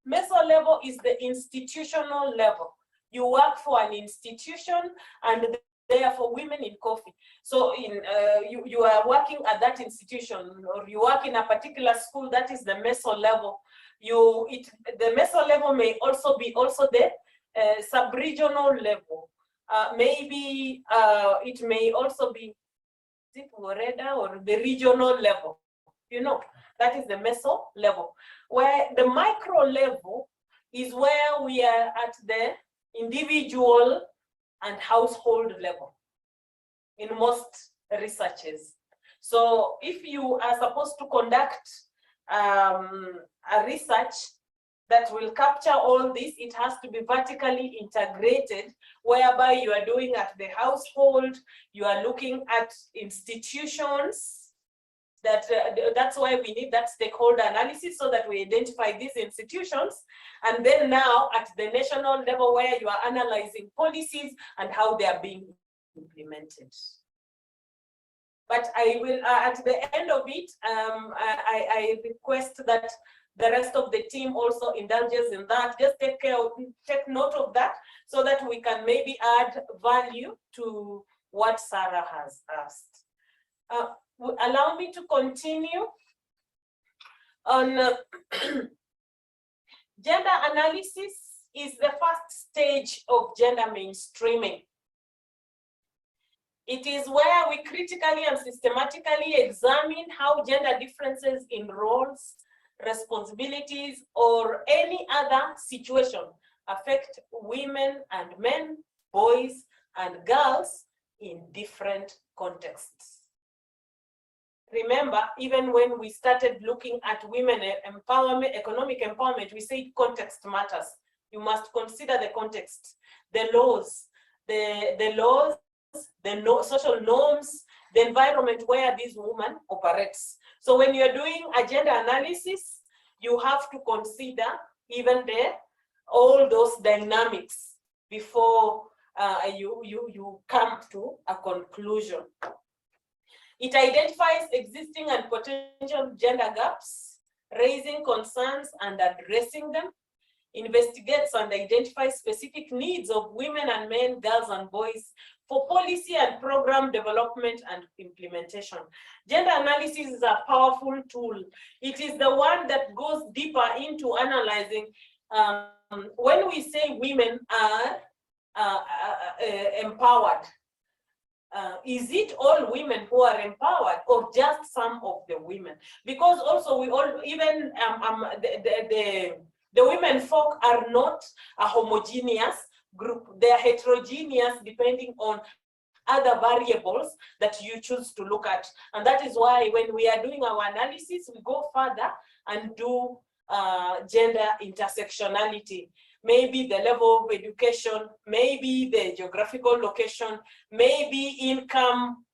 meso level is the institutional level. You work for an institution, and therefore women in coffee. So you are working at that institution, or you work in a particular school. That is the meso level. The meso level may also be the sub-regional level. Maybe it may also be or the regional level. You know, that is the meso level. Where the micro level is where we are at the individual and household level in most researches. So if you are supposed to conduct a research that will capture all this, it has to be vertically integrated, whereby you are doing at the household, you are looking at institutions. That's why we need that stakeholder analysis, so that we identify these institutions. And then now at the national level, where you are analyzing policies and how they are being implemented. But I will, at the end of it, I request that the rest of the team also indulges in that. Just take note of that so that we can maybe add value to what Sarah has asked. Allow me to continue on gender analysis is the first stage of gender mainstreaming. It is where we critically and systematically examine how gender differences in roles, responsibilities, or any other situation affect women and men, boys and girls in different contexts. Remember, even when we started looking at women empowerment, economic empowerment, we said context matters. You must consider the context, the laws, social norms, the environment where this woman operates. So when you're doing a gender analysis, you have to consider even all those dynamics before you come to a conclusion. It identifies existing and potential gender gaps, raising concerns and addressing them, investigates and identifies specific needs of women and men, girls and boys for policy and program development and implementation. Gender analysis is a powerful tool. It is the one that goes deeper into analyzing when we say women are empowered. Is it all women who are empowered or just some of the women? Because also we all, even the women folk are not a homogeneous group. They are heterogeneous depending on other variables that you choose to look at. And that is why when we are doing our analysis, we go further and do gender intersectionality. Maybe the level of education, maybe the geographical location, maybe income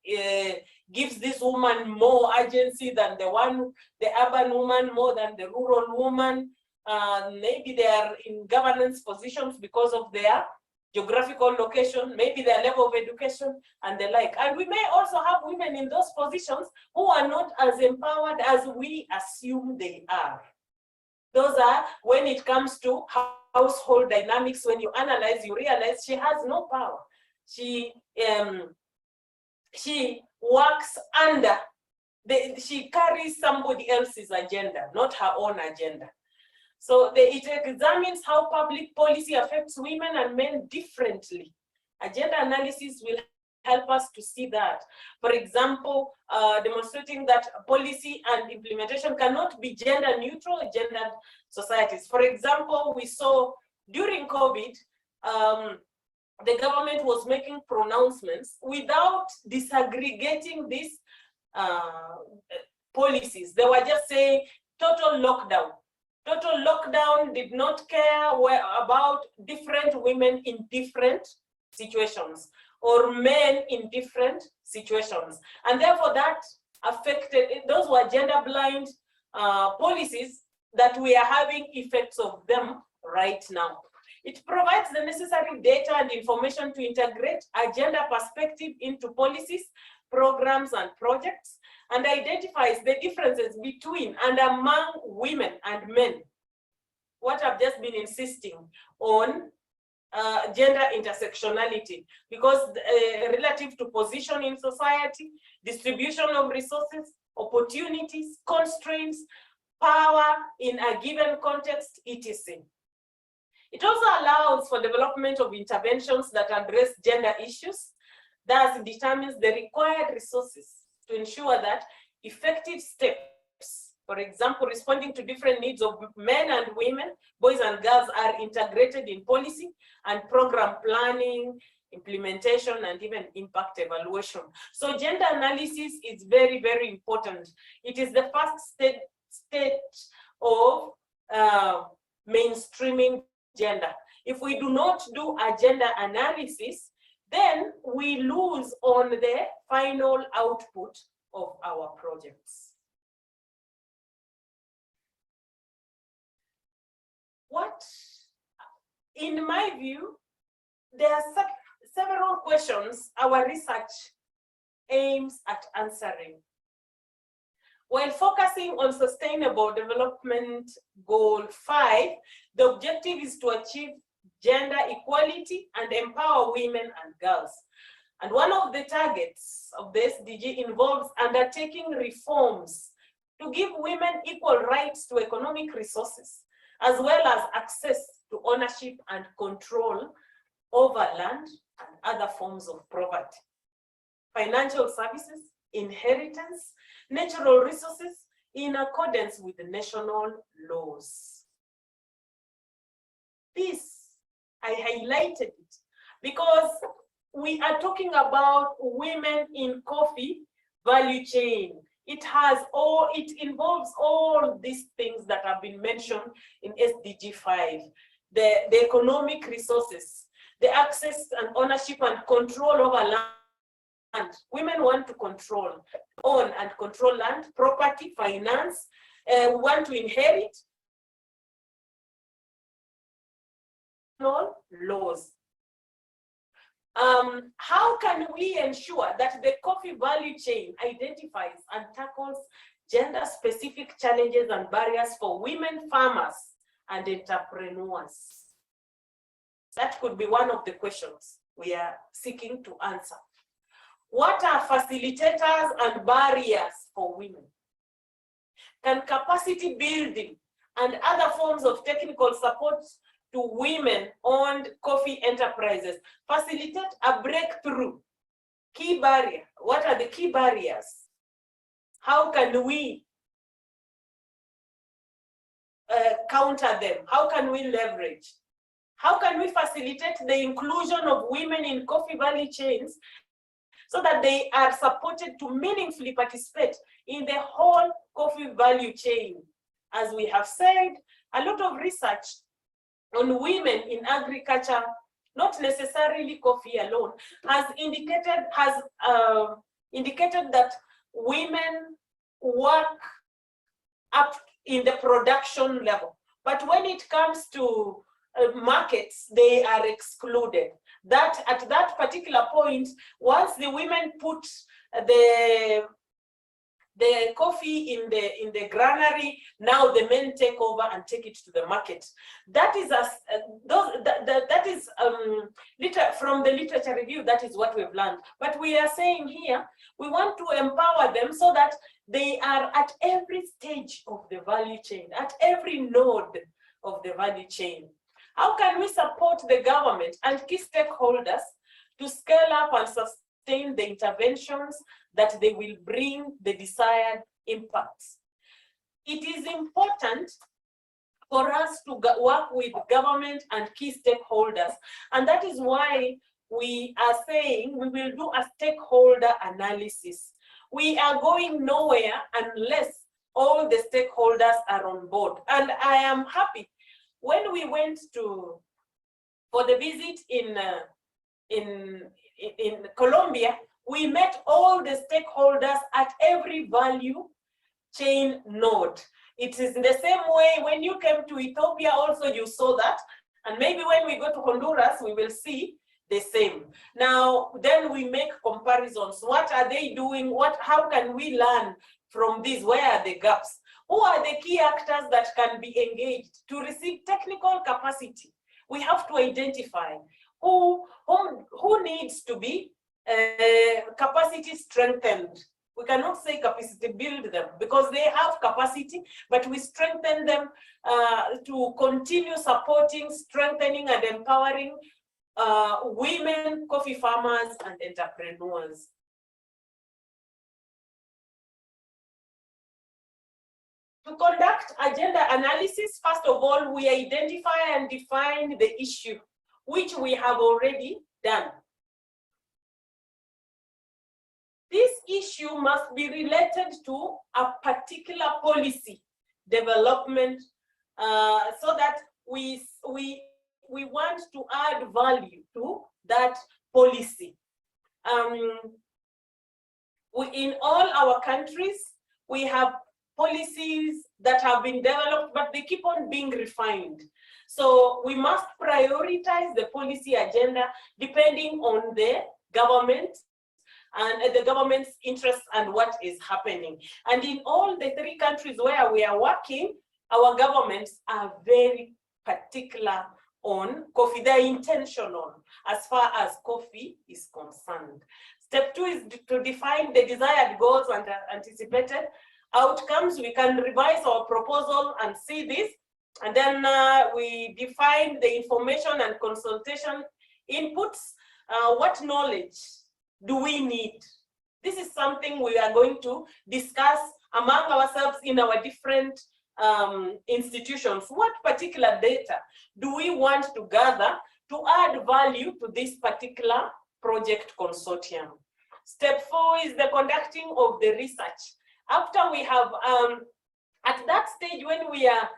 gives this woman more agency than the urban woman more than the rural woman. Maybe they are in governance positions because of their geographical location, maybe their level of education and the like. And we may also have women in those positions who are not as empowered as we assume they are. Those are when it comes to household dynamics. When you analyze, you realize she has no power. She works under, she carries somebody else's agenda, not her own agenda. So it examines how public policy affects women and men differently. A gender analysis will help us to see that. For example, demonstrating that policy and implementation cannot be gender neutral, gendered societies. For example, we saw during COVID, the government was making pronouncements without disaggregating these policies. They were just saying total lockdown. Total lockdown, did not care about different women in different situations or men in different situations. And therefore that affected, those were gender blind policies that we are having effects of them right now. It provides the necessary data and information to integrate a gender perspective into policies, programs, and projects, and identifies the differences between and among women and men. What I've just been insisting on, gender intersectionality, because relative to position in society, distribution of resources, opportunities, constraints, power in a given context, etc. It also allows for development of interventions that address gender issues, thus determines the required resources to ensure that effective steps, for example, responding to different needs of men and women, boys and girls, are integrated in policy and program planning, implementation, and even impact evaluation. So gender analysis is very, very important. It is the first stage of mainstreaming gender. If we do not do a gender analysis, then we lose on the final output of our projects. What, in my view, there are several questions our research aims at answering. While focusing on Sustainable Development Goal 5, the objective is to achieve gender equality and empower women and girls. And one of the targets of the SDG involves undertaking reforms to give women equal rights to economic resources, as well as access to ownership and control over land and other forms of property, financial services, inheritance, natural resources in accordance with the national laws. This, I highlighted it because we are talking about women in coffee value chain. It involves all these things that have been mentioned in SDG 5, the economic resources, the access and ownership and control over land. Women want to own and control land, property, finance. We want to inherit laws. How can we ensure that the coffee value chain identifies and tackles gender-specific challenges and barriers for women farmers and entrepreneurs? That could be one of the questions we are seeking to answer. What are facilitators and barriers for women? Can capacity building and other forms of technical support to women-owned coffee enterprises facilitate a breakthrough? Key barrier. What are the key barriers? How can we counter them? How can we leverage? How can we facilitate the inclusion of women in coffee value chains so that they are supported to meaningfully participate in the whole coffee value chain? As we have said, a lot of research on women in agriculture, not necessarily coffee alone, has indicated that women work up in the production level. But when it comes to markets, they are excluded. That at that particular point, once the women put the coffee in the granary, now the men take over and take it to the market. That is from the literature review. That is what we've learned. But we are saying here, we want to empower them so that they are at every stage of the value chain, at every node of the value chain. How can we support the government and key stakeholders to scale up and sustain the interventions that they will bring the desired impacts? It is important for us to work with government and key stakeholders, and that is why we are saying we will do a stakeholder analysis. We are going nowhere unless all the stakeholders are on board. And I am happy when we went for the visit in Colombia, we met all the stakeholders at every value chain node. It is in the same way when you came to Ethiopia also you saw that, and maybe when we go to Honduras we will see the same. Now then we make comparisons. What are they doing? How can we learn from this? Where are the gaps? Who are the key actors that can be engaged to receive technical capacity? We have to identify who needs to be capacity strengthened. We cannot say capacity build them because they have capacity, but we strengthen them to continue supporting, strengthening and empowering women, coffee farmers and entrepreneurs. To conduct agenda analysis, first of all, we identify and define the issue, which we have already done. This issue must be related to a particular policy development so that we want to add value to that policy. In all our countries, we have policies that have been developed, but they keep on being refined. So we must prioritize the policy agenda depending on the government and the government's interests and what is happening. And in all the 3 countries where we are working, our governments are very particular on coffee. They're intentional as far as coffee is concerned. Step 2 is to define the desired goals and anticipated outcomes. We can revise our proposal and see this. And then we define the information and consultation inputs. What knowledge do we need? This is something we are going to discuss among ourselves in our different institutions. What particular data do we want to gather to add value to this particular project consortium? Step 4 is the conducting of the research. After we have, at that stage when we are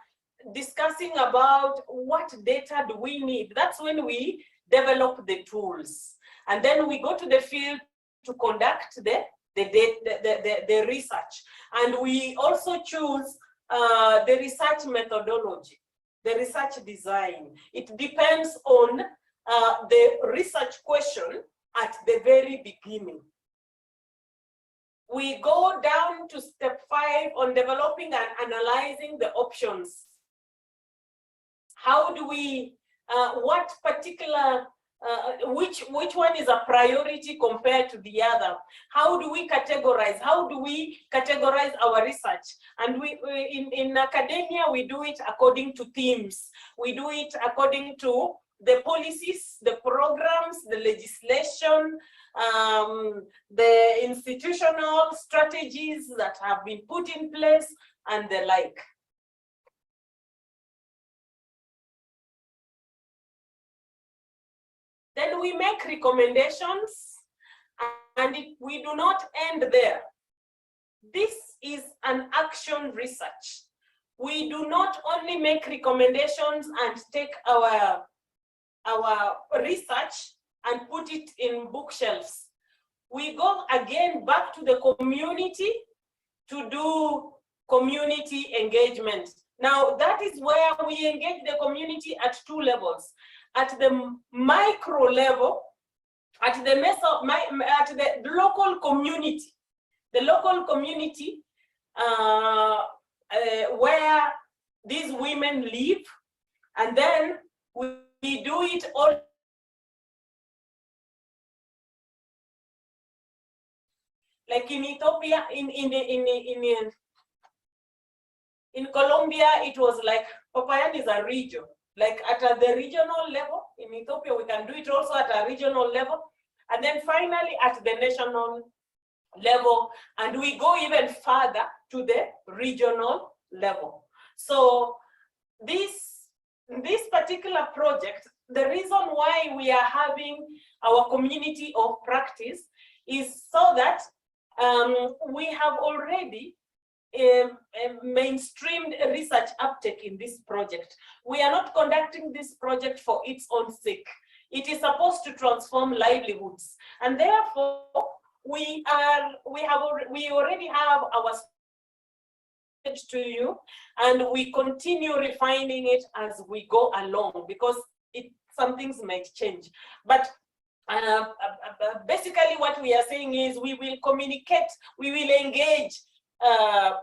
discussing about what data do we need, that's when we develop the tools. And then we go to the field to conduct the research. And we also choose the research methodology, the research design. It depends on the research question at the very beginning. We go down to step 5 on developing and analyzing the options. How do we, what particular, which one is a priority compared to the other? How do we categorize? How do we categorize our research? And in academia, we do it according to themes. We do it according to the policies, the programs, the legislation, the institutional strategies that have been put in place, and the like. Then we make recommendations, and we do not end there. This is an action research. We do not only make recommendations and take our research and put it in bookshelves. We go again back to the community to do community engagement. Now, that is where we engage the community at 2 levels. At the micro level, at the local community, where these women live, and then we do it all. Like in Ethiopia, in Colombia, it was like Popayan is a region. Like at the regional level, in Ethiopia, we can do it also at a regional level. And then finally at the national level, and we go even further to the regional level. So this particular project, the reason why we are having our community of practice is so that we have already mainstreamed research uptake in this project. We are not conducting this project for its own sake. It is supposed to transform livelihoods, and therefore we already have our message to you, and we continue refining it as we go along, because some things might change. But basically what we are saying is we will communicate, we will engage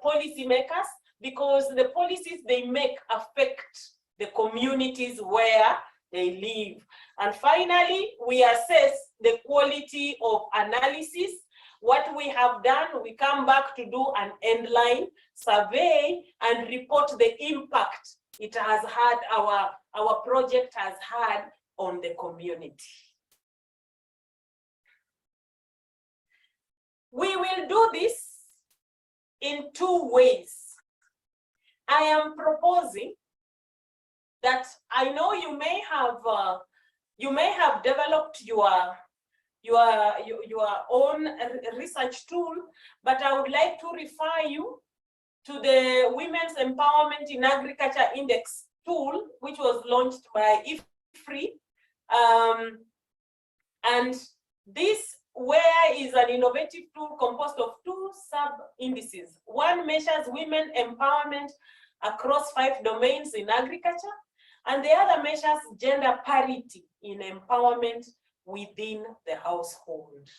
policymakers, because the policies they make affect the communities where they live. And finally, we assess the quality of analysis. What we have done, we come back to do an endline survey and report the impact it has had, our project has had on the community. We will do this in 2 ways. I am proposing that, I know you may have developed your own research tool, but I would like to refer you to the Women's Empowerment in Agriculture Index tool, which was launched by IFRI. And this is an innovative tool composed of 2 sub-indices. One measures women empowerment across 5 domains in agriculture, and the other measures gender parity in empowerment within the household.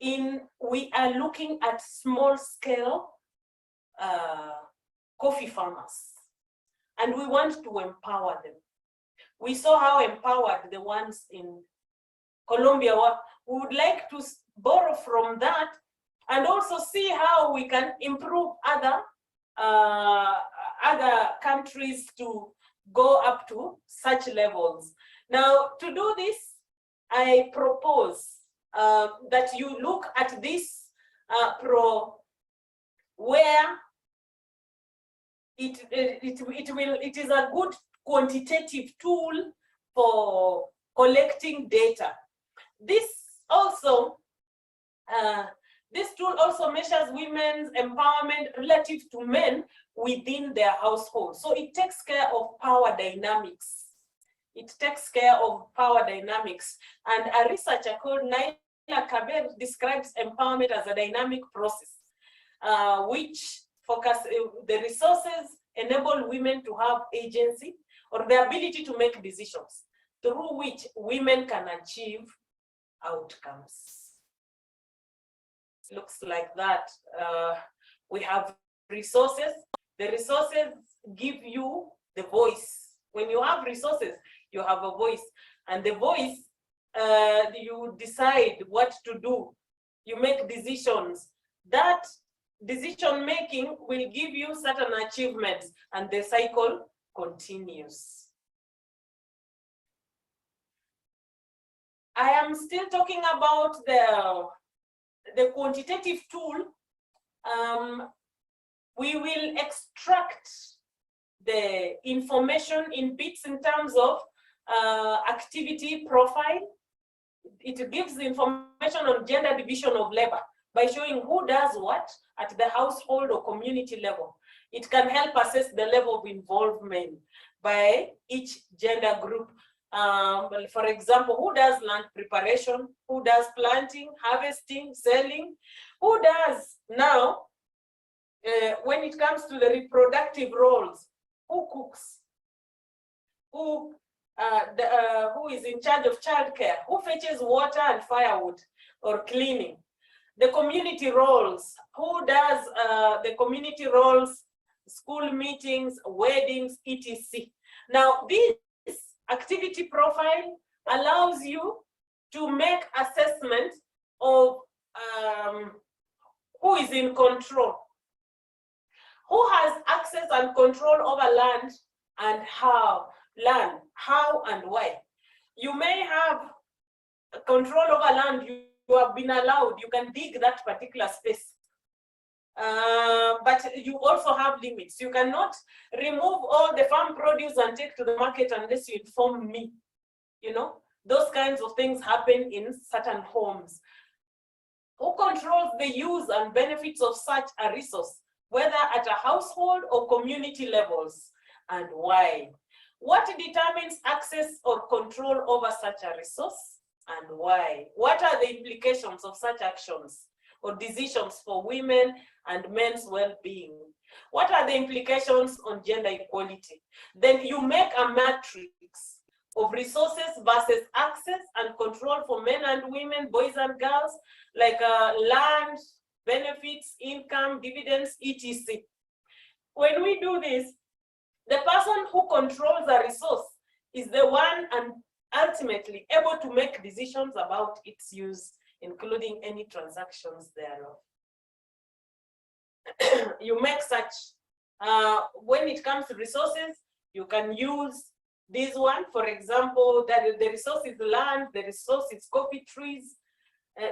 we are looking at small scale coffee farmers, and we want to empower them. We saw how empowered the ones in Colombia were. We would like to borrow from that and also see how we can improve other countries to go up to such levels. Now, to do this, I propose that you look at this where it is a good quantitative tool for collecting data. This tool also measures women's empowerment relative to men within their household. So it takes care of power dynamics. It takes care of power dynamics. And a researcher called Naila Kaber describes empowerment as a dynamic process, which the resources enable women to have agency or the ability to make decisions through which women can achieve outcomes. Looks like that. We have resources. The resources give you the voice. When you have resources, you have a voice. And the voice, you decide what to do. You make decisions. That decision making will give you certain achievements, and the cycle continues. I am still talking about the quantitative tool. We will extract the information in bits in terms of activity profile. It gives the information on gender division of labor by showing who does what at the household or community level. It can help assess the level of involvement by each gender group. For example, who does land preparation, who does planting, harvesting, selling, who does now, when it comes to the reproductive roles, who cooks, who is in charge of childcare, who fetches water and firewood or cleaning. The community roles, who does the community roles, school meetings, weddings, etc. Now, this activity profile allows you to make assessment of who is in control, who has access and control over land and how and why. You may have control over land, you have been allowed, you can dig that particular space. But you also have limits. You cannot remove all the farm produce and take to the market unless you inform me. You know, those kinds of things happen in certain homes. Who controls the use and benefits of such a resource, whether at a household or community levels, and why? What determines access or control over such a resource, and why? What are the implications of such actions or decisions for women and men's well-being? What are the implications on gender equality? Then you make a matrix of resources versus access and control for men and women, boys and girls, like land, benefits, income, dividends, etc. When we do this, the person who controls a resource is the one and ultimately able to make decisions about its use, including any transactions thereof. You make such, when it comes to resources, you can use this one, for example, that the resource is land, the resource is coffee trees,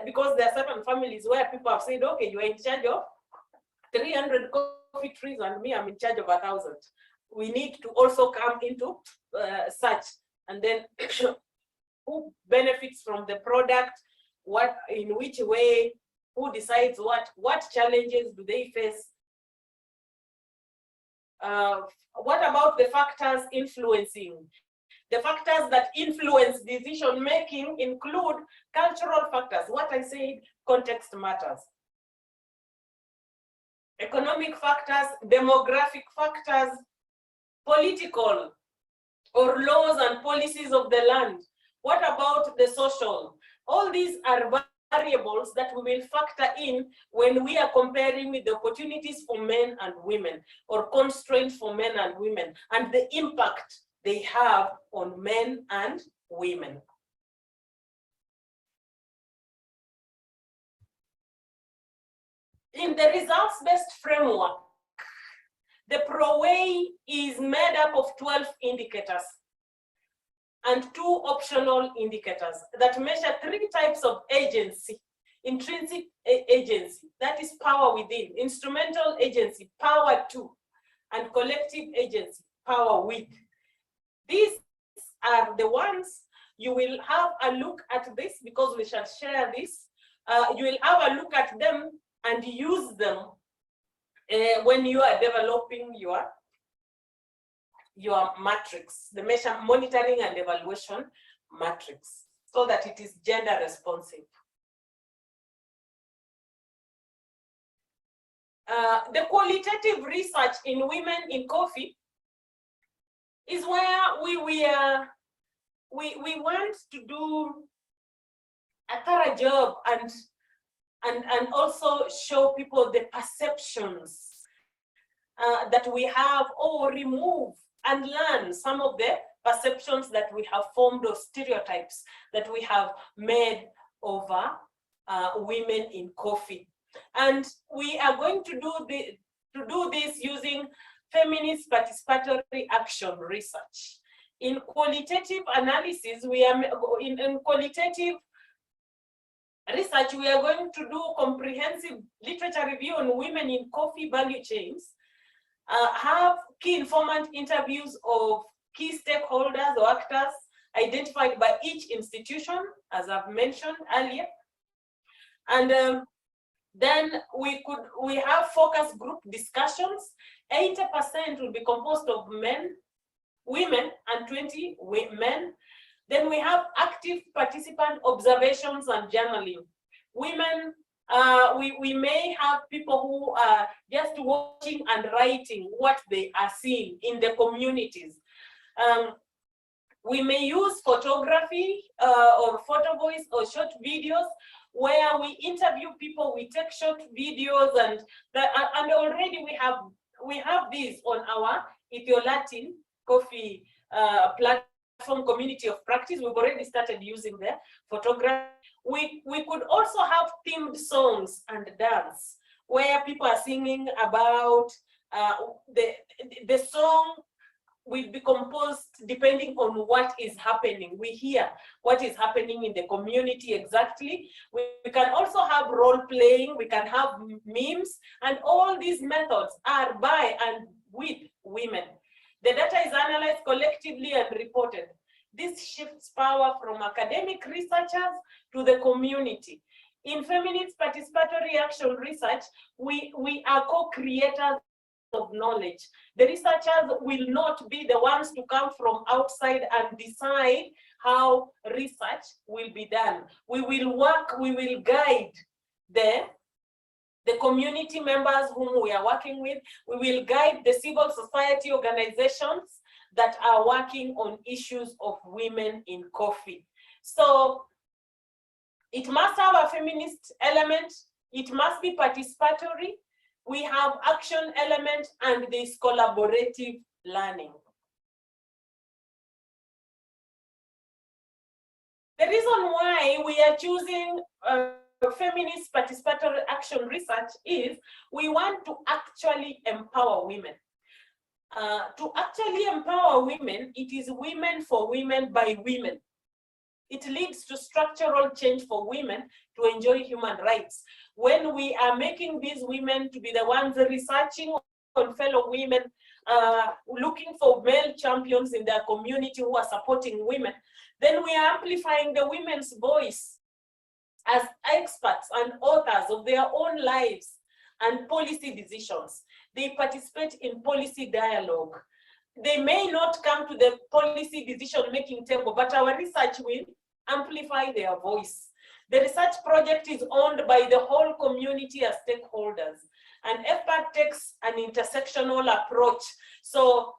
because there are certain families where people have said, okay, you are in charge of 300 coffee trees and me, I'm in charge of 1,000. We need to also come into such, and then who benefits from the product, what, in which way, who decides what challenges do they face? What about the factors influencing? The factors that influence decision making include cultural factors. What I said, context matters. Economic factors, demographic factors, political or laws and policies of the land. What about the social? All these are variables that we will factor in when we are comparing with the opportunities for men and women, or constraints for men and women, and the impact they have on men and women. In the results-based framework, the ProWay is made up of 12 indicators and 2 optional indicators that measure 3 types of agency: intrinsic agency, that is power within; instrumental agency, power to; and collective agency, power with. These are the ones you will have a look at this, because we shall share this. You will have a look at them and use them when you are developing your matrix, the monitoring and evaluation matrix, so that it is gender responsive. The qualitative research in women in coffee is where we want to do a thorough job and also show people the perceptions that we have, or remove and learn some of the perceptions that we have formed, or stereotypes that we have made over women in coffee. And we are going to do this using feminist participatory action research. In qualitative analysis, we are in qualitative research, we are going to do comprehensive literature review on women in coffee value chains, have key informant interviews of key stakeholders or actors identified by each institution, as I've mentioned earlier. And then we have focus group discussions. 80% will be composed of women, and 20 men. Then we have active participant observations and journaling. Women, we may have people who are just watching and writing what they are seeing in the communities. We may use photography or photo voice or short videos, where we interview people, we take short videos, and already we have these on our EthioLatinCoffee platform community of practice. We've already started using the photography. We could also have themed songs and dance, where people are singing about the song will be composed depending on what is happening. We hear what is happening in the community exactly. We can also have role playing, we can have memes, and all these methods are by and with women. The data is analyzed collectively and reported. This shifts power from academic researchers to the community. In feminist participatory action research, we are co-creators of knowledge. The researchers will not be the ones to come from outside and decide how research will be done. We will work, we will guide the community members whom we are working with. We will guide the civil society organizations that are working on issues of women in coffee. So it must have a feminist element, it must be participatory, we have action element, and this collaborative learning. The reason why we are choosing feminist participatory action research is we want to actually empower women. To actually empower women, it is women for women by women. It leads to structural change for women to enjoy human rights. When we are making these women to be the ones researching on fellow women, looking for male champions in their community who are supporting women, then we are amplifying the women's voice as experts and authors of their own lives and policy decisions. They participate in policy dialogue. They may not come to the policy decision-making table, but our research will amplify their voice. The research project is owned by the whole community as stakeholders, and FPAT takes an intersectional approach, so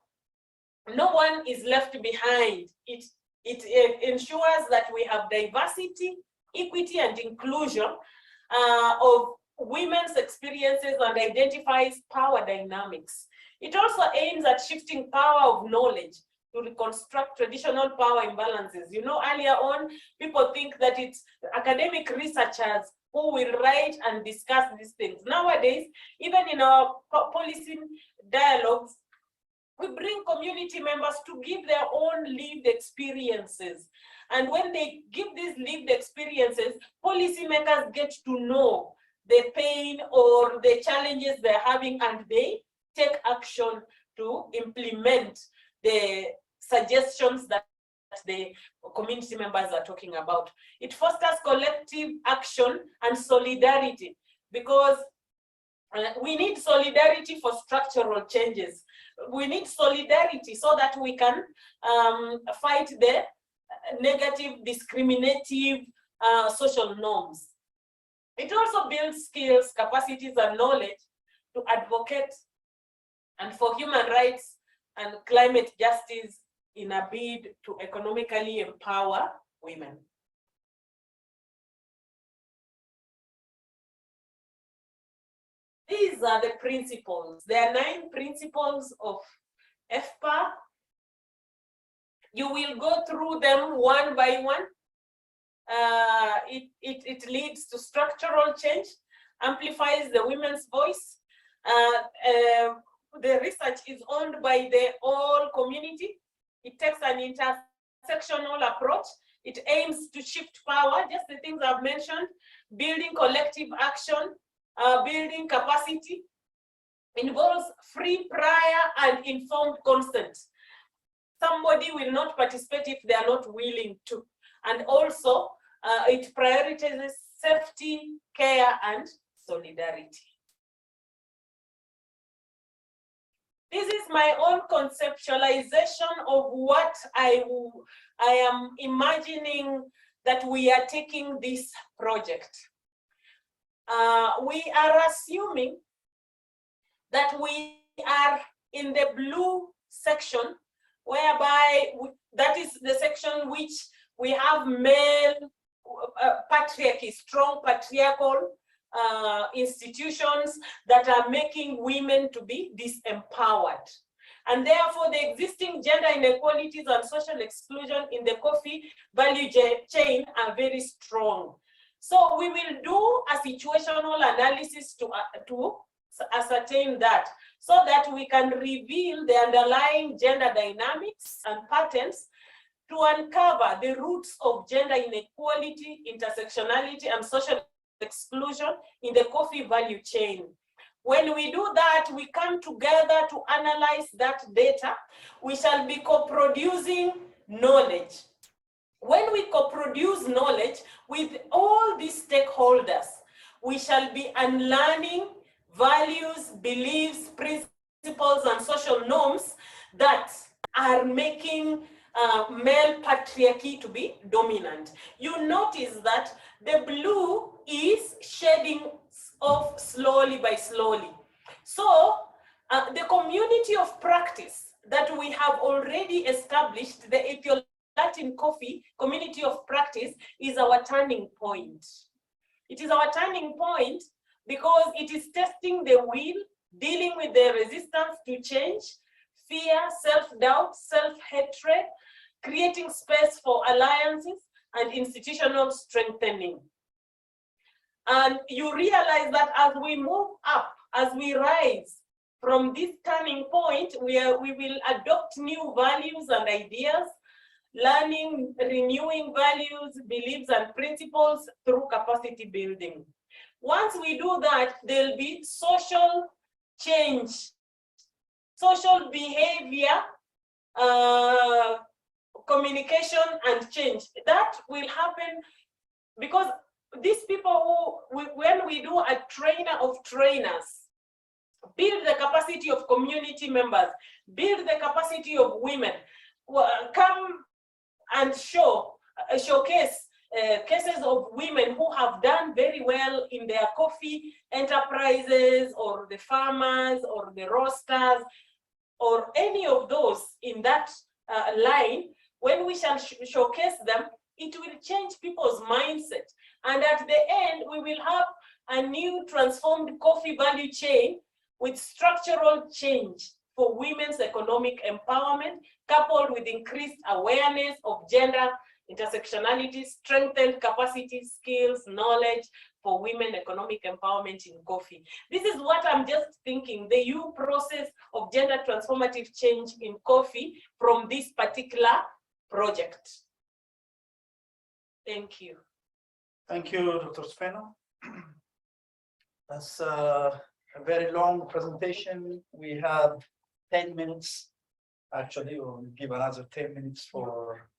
no one is left behind. It ensures that we have diversity equity and inclusion of women's experiences and identifies power dynamics. It also aims at shifting power of knowledge to reconstruct traditional power imbalances. You know, earlier on, people think that it's academic researchers who will write and discuss these things. Nowadays, even in our policy dialogues, we bring community members to give their own lived experiences. And when they give these lived experiences, policymakers get to know the pain or the challenges they're having, and they take action to implement the suggestions that the community members are talking about. It fosters collective action and solidarity, because we need solidarity for structural changes. We need solidarity so that we can fight the negative, discriminative social norms. It also builds skills, capacities, and knowledge to advocate and for human rights and climate justice in a bid to economically empower women. These are the principles. There are 9 principles of FPA. You will go through them one by one. It leads to structural change, amplifies the women's voice. The research is owned by the whole community. It takes an intersectional approach. It aims to shift power, just the things I've mentioned, building collective action, building capacity, involves free, prior, and informed consent. Somebody will not participate if they are not willing to. And also, it prioritizes safety, care, and solidarity. This is my own conceptualization of what I am imagining that we are taking this project. We are assuming that we are in the blue section, whereby that is the section which we have male patriarchy, strong patriarchal institutions that are making women to be disempowered. And therefore, the existing gender inequalities and social exclusion in the coffee value chain are very strong. So we will do a situational analysis to ascertain that, so that we can reveal the underlying gender dynamics and patterns to uncover the roots of gender inequality, intersectionality, and social exclusion in the coffee value chain. When we do that, we come together to analyze that data. We shall be co-producing knowledge. When we co-produce knowledge with all these stakeholders, we shall be unlearning values, beliefs, principles, and social norms that are making male patriarchy to be dominant. You notice that the blue is shading off slowly by slowly. So the community of practice that we have already established, the EthioLatinCoffee Community of Practice, is our turning point. It is our turning point because it is testing the will, dealing with the resistance to change, fear, self-doubt, self-hatred, creating space for alliances and institutional strengthening. And you realize that as we move up, as we rise from this turning point, we will adopt new values and ideas, learning, renewing values, beliefs, and principles through capacity building. Once we do that, there'll be social change, social behavior, communication, and change. That will happen because these people who, when we do a trainer of trainers, build the capacity of community members, build the capacity of women, come and showcase cases of women who have done very well in their coffee enterprises, or the farmers, or the roasters, or any of those in that line. When we shall showcase them, it will change people's mindset. And at the end, we will have a new transformed coffee value chain with structural change for women's economic empowerment, coupled with increased awareness of gender intersectionality, strengthened capacity, skills, knowledge for women economic empowerment in coffee. This is what I'm just thinking, the U process of gender transformative change in coffee from this particular project. Thank you. Thank you, Dr. Speno. That's a very long presentation. We have 10 minutes. Actually, we'll give another 10 minutes for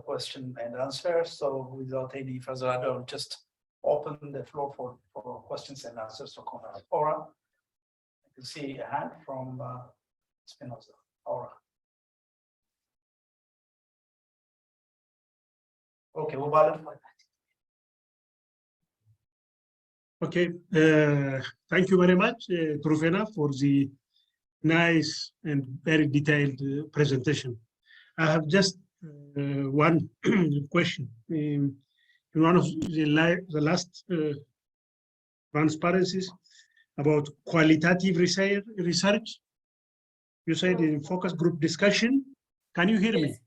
question and answer. So without any further ado, I'll just open the floor for questions and answers to comment. Aura, I can see a hand from Spinoza. Aura. Okay, Ubala. Okay, thank you very much, Trufena, for the nice and very detailed presentation. I have just one question. In one of the last transparencies about qualitative research, you said in focus group discussion. Can you hear me?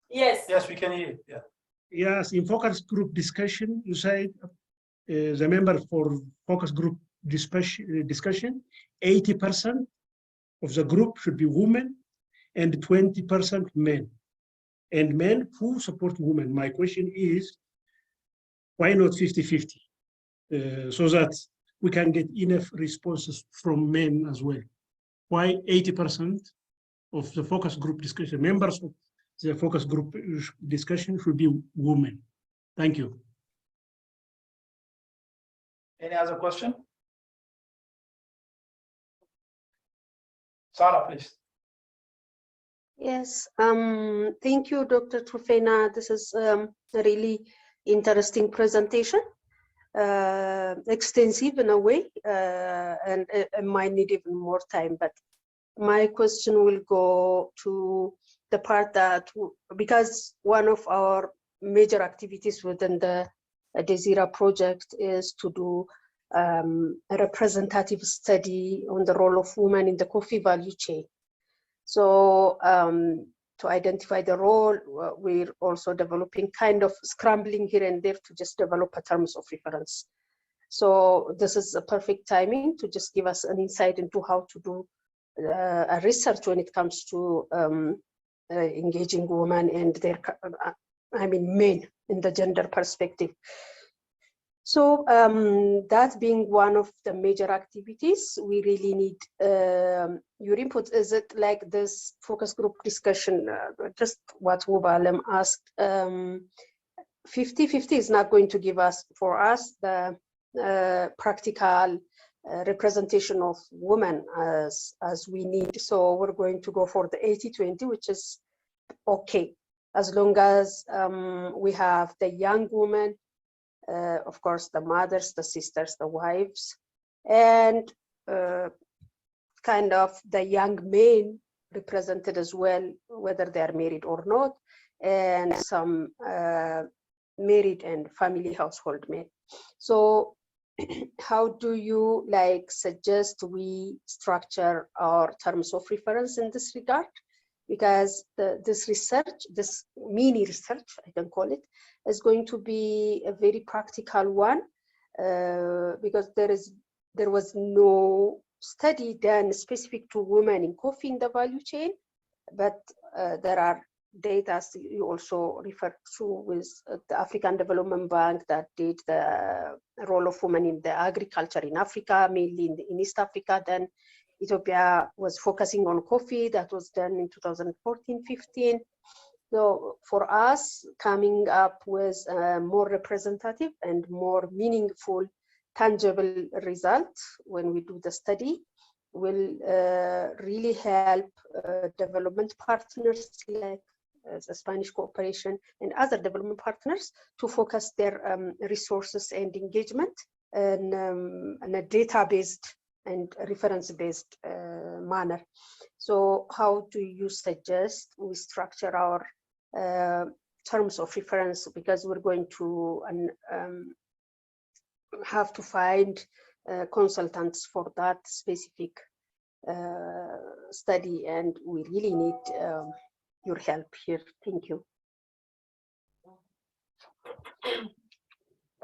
Yes. Yes, we can hear you. Yeah. Yes, in focus group discussion, you said the member for focus group discussion, 80% of the group should be women and 20% men. And men who support women. My question is, why not 50-50? So that we can get enough responses from men as well. Why 80% of the focus group discussion, members of the focus group discussion should be women? Thank you. Any other question? Sarah, please. Yes, thank you, Dr. Trufena. This is a really interesting presentation, extensive in a way, and it might need even more time. But my question will go to the part that, because one of our major activities within the Desira project is to do a representative study on the role of women in the coffee value chain. So to identify the role, we're also developing kind of scrambling here and there to just develop a terms of reference. So this is a perfect timing to just give us an insight into how to do a research when it comes to engaging women and their, men in the gender perspective. So that being one of the major activities, we really need your input. Is it like this focus group discussion, just what Wubalem asked, 50-50 is not going to give us, for us, the practical representation of women as we need. So we're going to go for the 80-20, which is okay, as long as we have the young women, of course, the mothers, the sisters, the wives, and kind of the young men represented as well, whether they are married or not, and some married and family household men. So how do you suggest we structure our terms of reference in this regard? Because this research, this mini research, I can call it, is going to be a very practical one, because there was no study done specific to women in coffee in the value chain, but there are data you also referred to with the African Development Bank that did the role of women in the agriculture in Africa, mainly in East Africa. Then Ethiopia was focusing on coffee. That was done in 2014-15. So for us, coming up with a more representative and more meaningful, tangible result when we do the study will really help development partners like the Spanish Cooperation and other development partners to focus their resources and engagement in a data-based and reference-based manner. So how do you suggest we structure our terms of reference, because we're going to have to find consultants for that specific study, and we really need your help here. Thank you.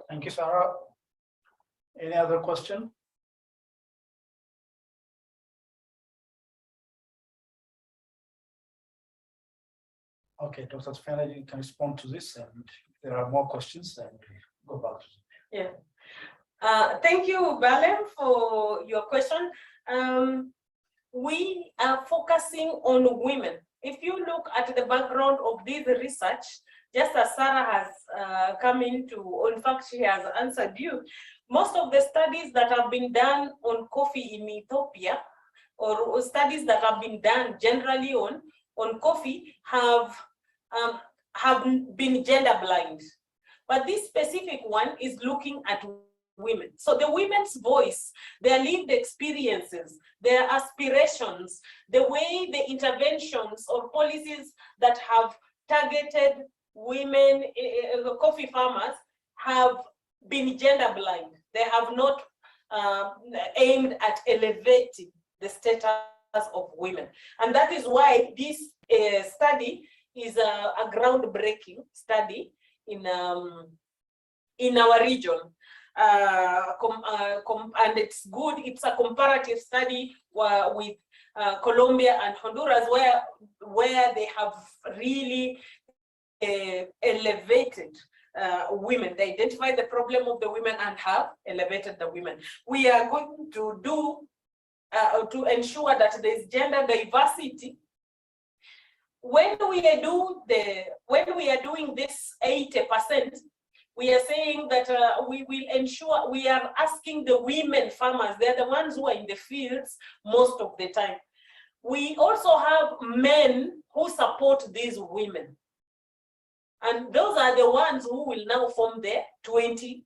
Thank you, Sarah. Any other question? Okay, Dr. Tufena, you can respond to this, and if there are more questions, then go back to Yeah. Thank you, Balem, for your question. We are focusing on women. If you look at the background of this research, just as Sarah has come into, in fact, she has answered you, most of the studies that have been done on coffee in Ethiopia, or studies that have been done generally on coffee, have been gender blind. But this specific one is looking at women. So the women's voice, their lived experiences, their aspirations, the way the interventions or policies that have targeted women, coffee farmers, have been gender blind. They have not aimed at elevating the status of women. And that is why this study is a groundbreaking study in our region. And it's good, it's a comparative study with Colombia and Honduras, where they have really elevated women. They identify the problem of the women and have elevated the women. We are going to do to ensure that there is gender diversity. When we are doing this 80%, we are saying that we will ensure, we are asking the women farmers, they're the ones who are in the fields most of the time. We also have men who support these women. And those are the ones who will now form the 20%.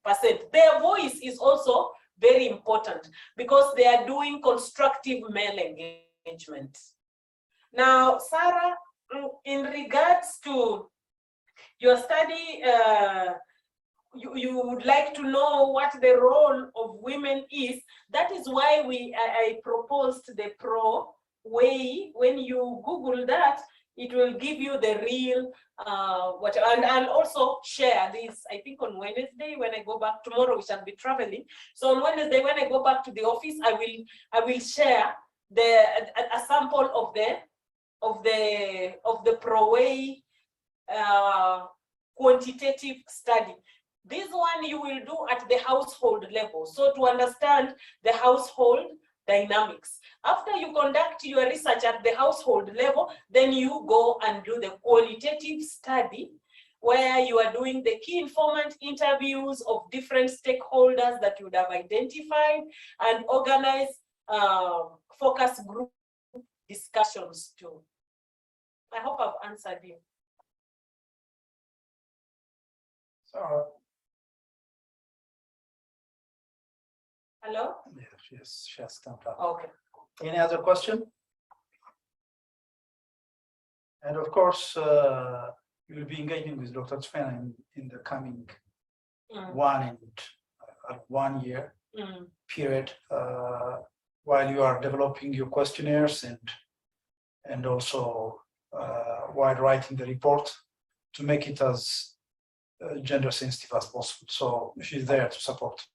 Their voice is also very important because they are doing constructive male engagement. Now, Sarah, in regards to your study, you would like to know what the role of women is. That is why I proposed the Pro way. When you Google that, it will give you the real and I'll also share this, I think on Wednesday when I go back. Tomorrow we shall be traveling. So on Wednesday when I go back to the office, I will share a sample of the Pro way quantitative study. This one you will do at the household level. So to understand the household dynamics. After you conduct your research at the household level, then you go and do the qualitative study where you are doing the key informant interviews of different stakeholders that you would have identified and organize focus group discussions too. I hope I've answered you. Hello? Yes, she has come back. Okay. Any other question? And of course, you will be engaging with Dr. Tufena in the coming 1 year period while you are developing your questionnaires and also while writing the report to make it as gender sensitive as possible. So she's there to support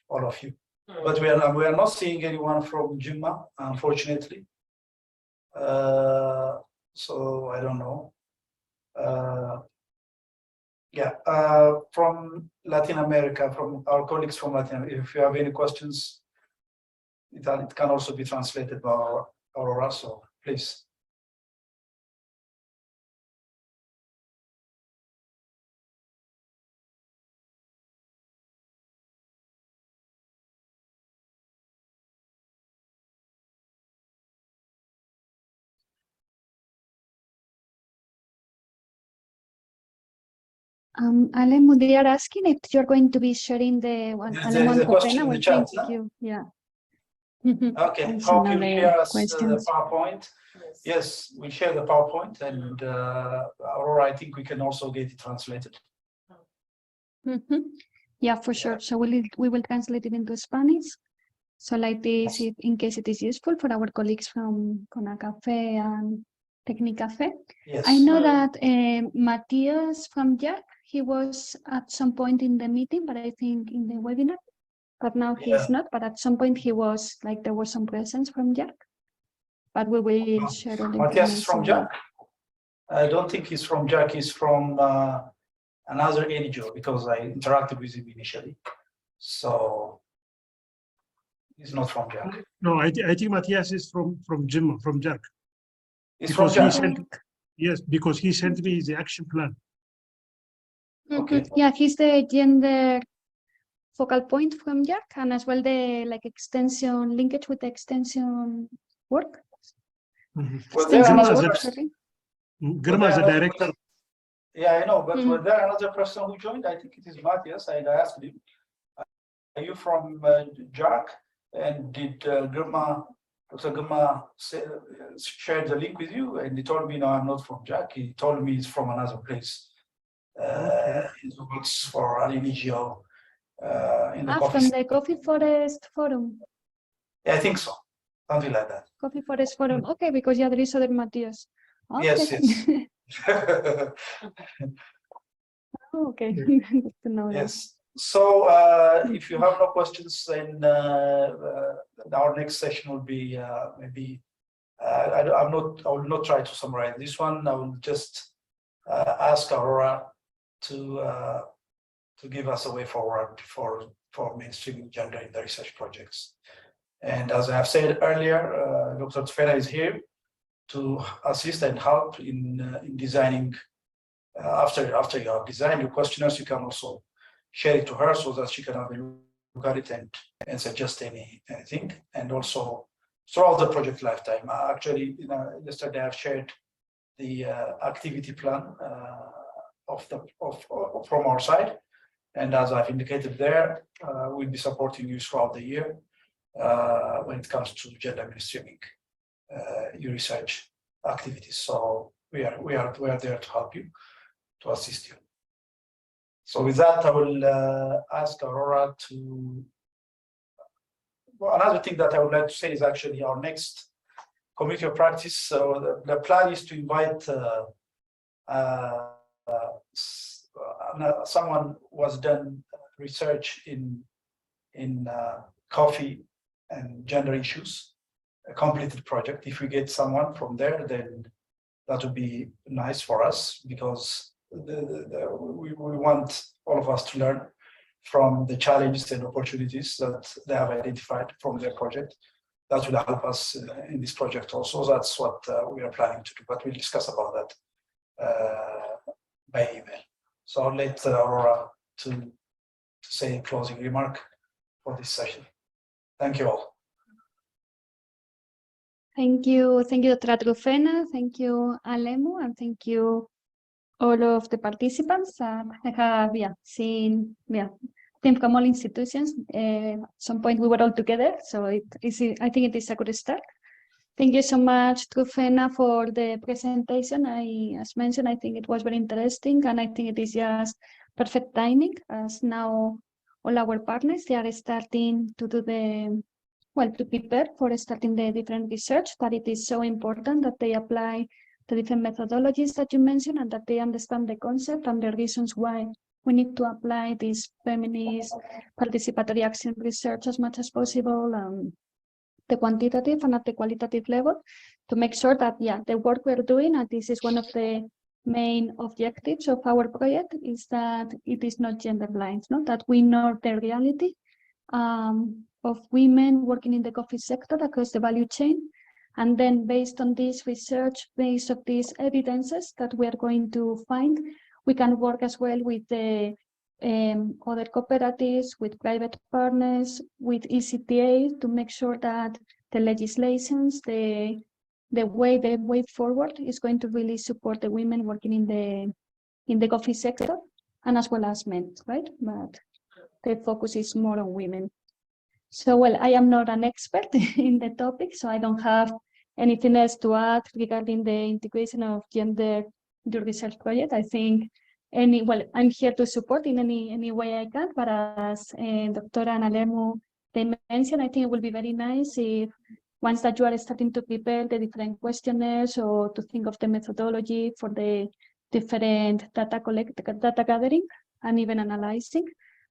all of you. But we are not seeing anyone from Jimma, unfortunately. So I don't know. From Latin America, from our colleagues from Latin America, if you have any questions, it can also be translated by Aurora, so please. Alem, they are asking if you're going to be sharing the one. There is a question in the chat. Thank you. Yeah. Okay, There's hope you another share us question. the PowerPoint. Yes. Yes, we share the PowerPoint, and Aurora, I think we can also get it translated. Yeah, for sure. So we will translate it into Spanish. So like this, in case it is useful for our colleagues from Conacafe and Tecnicafe. Yes. I know that Matthias from JAC, he was at some point in the meeting, but I think in the webinar, but now he's not, but at some point he was, like there was some presence from JAC, but we will share all the Matthias is from information. JAC? I don't think he's from JAC, he's from another NGO, because I interacted with him initially. So he's not from JAC. No, I think Matthias is from Jim, from JAC. He's from Because he JAC. sent, yes, because he sent me the action plan. Okay. Yeah, he's the gender focal point from JAC, and as well the like extension linkage with the extension work. Was there Extension is another work, person? sorry. Grima is the director. Yeah, I know, but was there another person who joined? I think it is Matthias. I asked him, are you from JAC? And did Dr. Girma share the link with you? And he told me, no, I'm not from JAC. He told me he's from another place. He works for an NGO in the coffee From sector. the Coffee Forest Forum. Yeah, I think so. Something like that. Coffee Forest Forum. Okay, because yeah, there is other Matthias. Okay. Yes, yes. Okay, good to know that. Yes. So if you have no questions, then our next session will be maybe I will not try to summarize this one. I will just ask Aurora to give us a way forward for mainstreaming gender in the research projects. And as I have said earlier, Dr. Tufena is here to assist and help in designing. After you have designed your questionnaires, you can also share it to her so that she can have a look at it and suggest anything. And also throughout the project lifetime. Actually, yesterday I've shared the activity plan from our side. And as I've indicated there, we'll be supporting you throughout the year when it comes to gender mainstreaming your research activities. So we are there to help you, to assist you. So with that, I will ask Aurora to. Well, another thing that I would like to say is actually our next community of practice. So the plan is to invite someone who has done research in coffee and gender issues, a completed project. If we get someone from there, then that would be nice for us, because we want all of us to learn from the challenges and opportunities that they have identified from their project. That will help us in this project also. That's what we are planning to do, but we'll discuss about that by email. So I'll let Aurora to say a closing remark for this session. Thank you all. Thank you, Dr. Trufena. Thank you, Alemu, and thank you all of the participants. I have seen team from all institutions. At some point we were all together, so I think it is a good start. Thank you so much, Trufena, for the presentation. As mentioned, I think it was very interesting, and I think it is just perfect timing, as now all our partners, they are starting to do to prepare for starting the different research, that it is so important that they apply the different methodologies that you mentioned, and that they understand the concept and the reasons why we need to apply this feminist participatory action research as much as possible, the quantitative and at the qualitative level, to make sure that the work we're doing, and this is one of the main objectives of our project, is that it is not gender blind, that we know the reality of women working in the coffee sector across the value chain. And then based on this research, based on these evidences that we are going to find, we can work as well with the other cooperatives, with private partners, with ECTA, to make sure that the legislations, the way forward is going to really support the women working in the coffee sector, and as well as men, right? But the focus is more on women. So, well, I am not an expert in the topic, so I don't have Anything else to add regarding the integration of gender in your research project? I think I'm here to support in any way I can, but as Dr. Ana Lemu, they mentioned, I think it will be very nice if once that you are starting to prepare the different questionnaires or to think of the methodology for the different data gathering and even analyzing,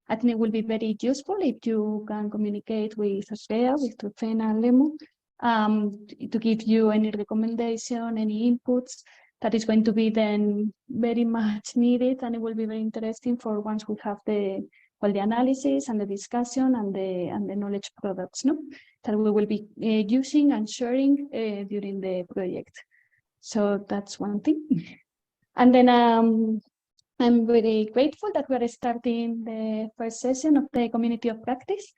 I think it will be very useful if you can communicate with Australia, with Trufena and Lemu, to give you any recommendation, any inputs that is going to be then very much needed, and it will be very interesting for once we have the analysis and the discussion and the knowledge products, no, that we will be using and sharing during the project. So that's one thing. And then I'm very grateful that we are starting the first session of the community of practice.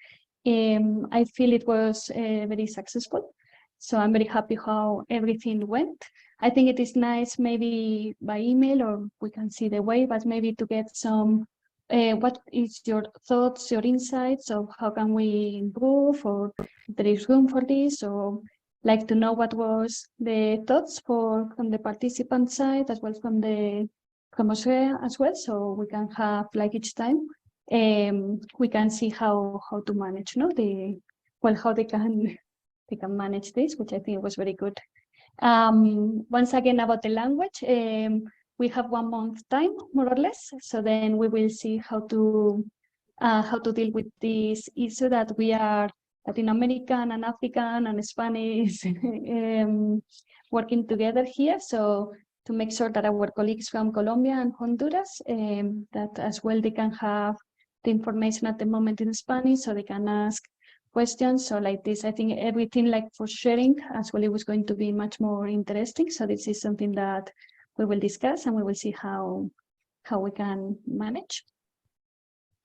I feel it was very successful. So I'm very happy how everything went. I think it is nice maybe by email or we can see the way, but maybe to get some, what is your thoughts, your insights of how can we improve, or if there is room for this, or like to know what was the thoughts from the participant side as well from Australia as well, so we can have like each time we can see how to manage, no, how they can manage this, which I think was very good. Once again about the language, we have 1 month time more or less, so then we will see how to deal with this issue that we are Latin American and African and Spanish working together here. So to make sure that our colleagues from Colombia and Honduras, that as well they can have the information at the moment in Spanish, so they can ask questions. So like this, I think everything like for sharing as well, it was going to be much more interesting. So this is something that we will discuss and we will see how we can manage.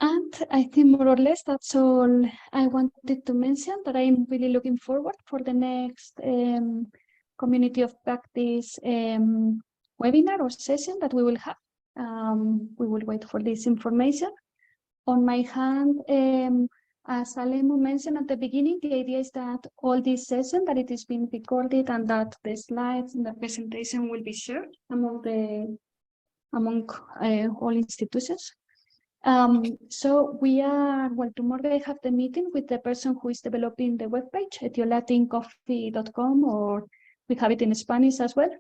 And I think more or less that's all I wanted to mention, that I'm really looking forward for the next community of practice webinar or session that we will have. We will wait for this information. On my hand, as Alemu mentioned at the beginning, the idea is that all this session, that it is being recorded and that the slides and the presentation will be shared among all institutions. So we are, well, tomorrow I have the meeting with the person who is developing the webpage, EthioLatinCoffee.com, or we have it in Spanish as well.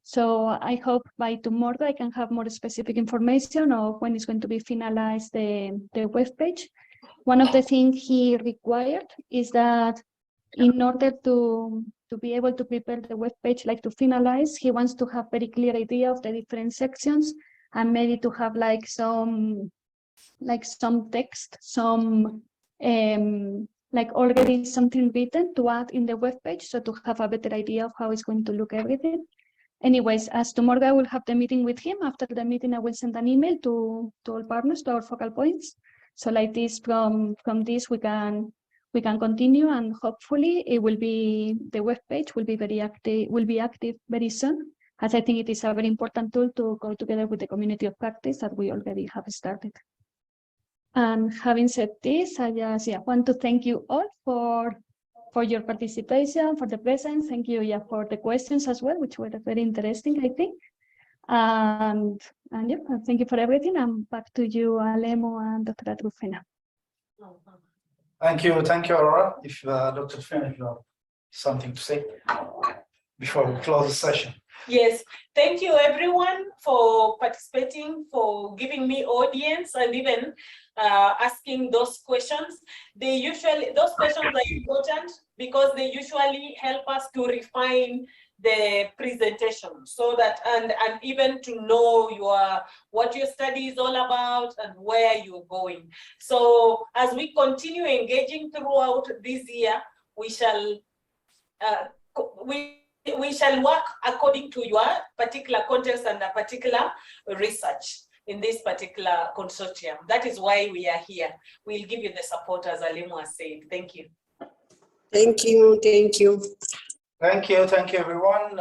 So I hope by tomorrow I can have more specific information of when it's going to be finalized the webpage. One of the things he required is that in order to be able to prepare the webpage, like to finalize, he wants to have very clear idea of the different sections and maybe to have like some text, some like already something written to add in the webpage, so to have a better idea of how it's going to look everything. Anyways, as tomorrow I will have the meeting with him, after the meeting I will send an email to all partners, to our focal points. So like this, from this we can continue, and hopefully it will be, the webpage will be very active very soon, as I think it is a very important tool to go together with the community of practice that we already have started. And having said this, I just want to thank you all for your participation, for the presence. Thank you for the questions as well, which were very interesting, I think. And thank you for everything. And back to you, Alemu and Dr. Trufena. Thank you, Aurora. If Dr. Trufena, if you have something to say before we close the session. Yes, thank you everyone for participating, for giving me audience, and even asking those questions. Those questions are important because they usually help us to refine the presentation, so that and even to know what your study is all about and where you're going. So as we continue engaging throughout this year, we shall we shall work according to your particular context and a particular research in this particular consortium. That is why we are here. We'll give you the support, as Alemu has said. Thank you. Thank you. Thank you. Thank you, everyone.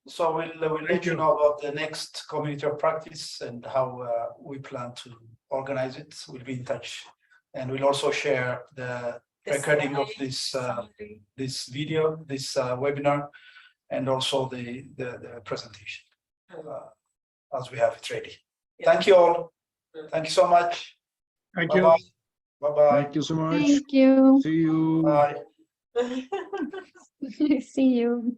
So we'll let you know about the next community of practice and how we plan to organize it. We'll be in touch, and we'll also share the The recording of slide this summary. this video, this webinar, and also the presentation as we have it ready. Thank you all. Thank you so much. Thank you. Bye-bye. Bye-bye. Thank you so much. Thank you. See you. Bye. See you.